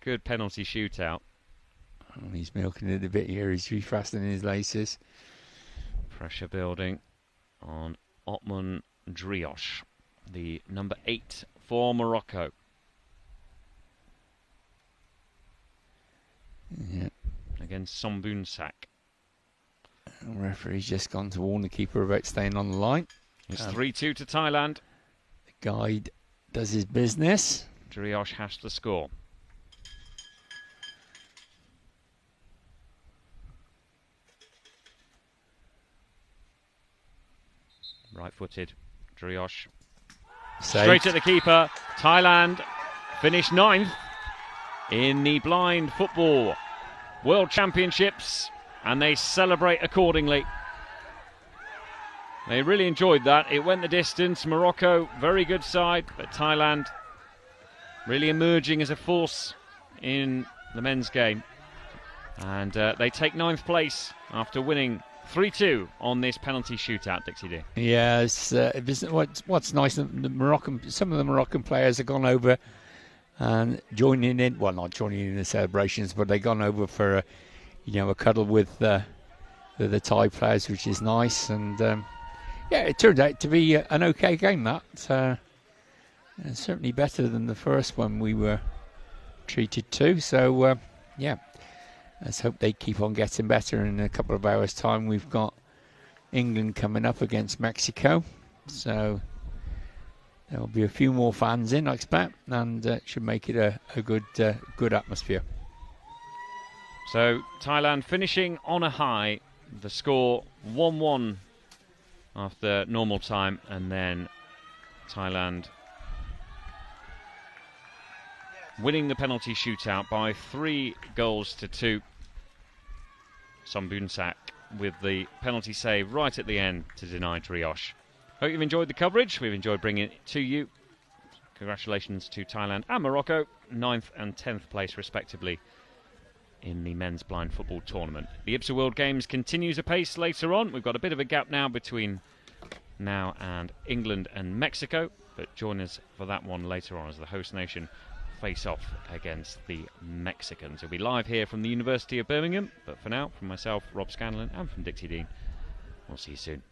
good penalty shootout. Oh, he's milking it a bit here. He's refastening his laces. Pressure building on Otman Drioche, the number 8 for Morocco. Yeah. Against Sombunsak. The referee's just gone to warn the keeper about staying on the line. It's 3-2 to Thailand. The guide does his business. Drioche has the score. Right-footed. Drioche. Straight at the keeper. Thailand finished 9th in the blind football World Championships, and they celebrate accordingly. They really enjoyed that. It went the distance. Morocco, very good side, but Thailand really emerging as a force in the men's game. And they take 9th place after winning 3-2 on this penalty shootout, Dixie D. Yeah, what's nice, some of the Moroccan players have gone over and joining in, well, not joining in the celebrations, but they've gone over for a cuddle with the Thai players, which is nice. And yeah, it turned out to be an okay game. That certainly better than the first one we were treated to. So yeah, let's hope they keep on getting better. In a couple of hours' time, we've got England coming up against Mexico, so there'll be a few more fans in, I expect, and it should make it a good atmosphere. So Thailand finishing on a high, The score 1-1 after normal time, and then Thailand winning the penalty shootout by 3-2. Sombunsak with the penalty save right at the end to deny Drioche. Hope you've enjoyed the coverage. We've enjoyed bringing it to you. Congratulations to Thailand and Morocco, 9th and 10th place respectively in the men's blind football tournament. The IBSA World Games continues apace later on. We've got a bit of a gap now between now and England and Mexico, but join us for that one later on as the host nation face off against the Mexicans. We'll be live here from the University of Birmingham, but for now, from myself, Rob Scanlon, and from Dixie Dean, we'll see you soon.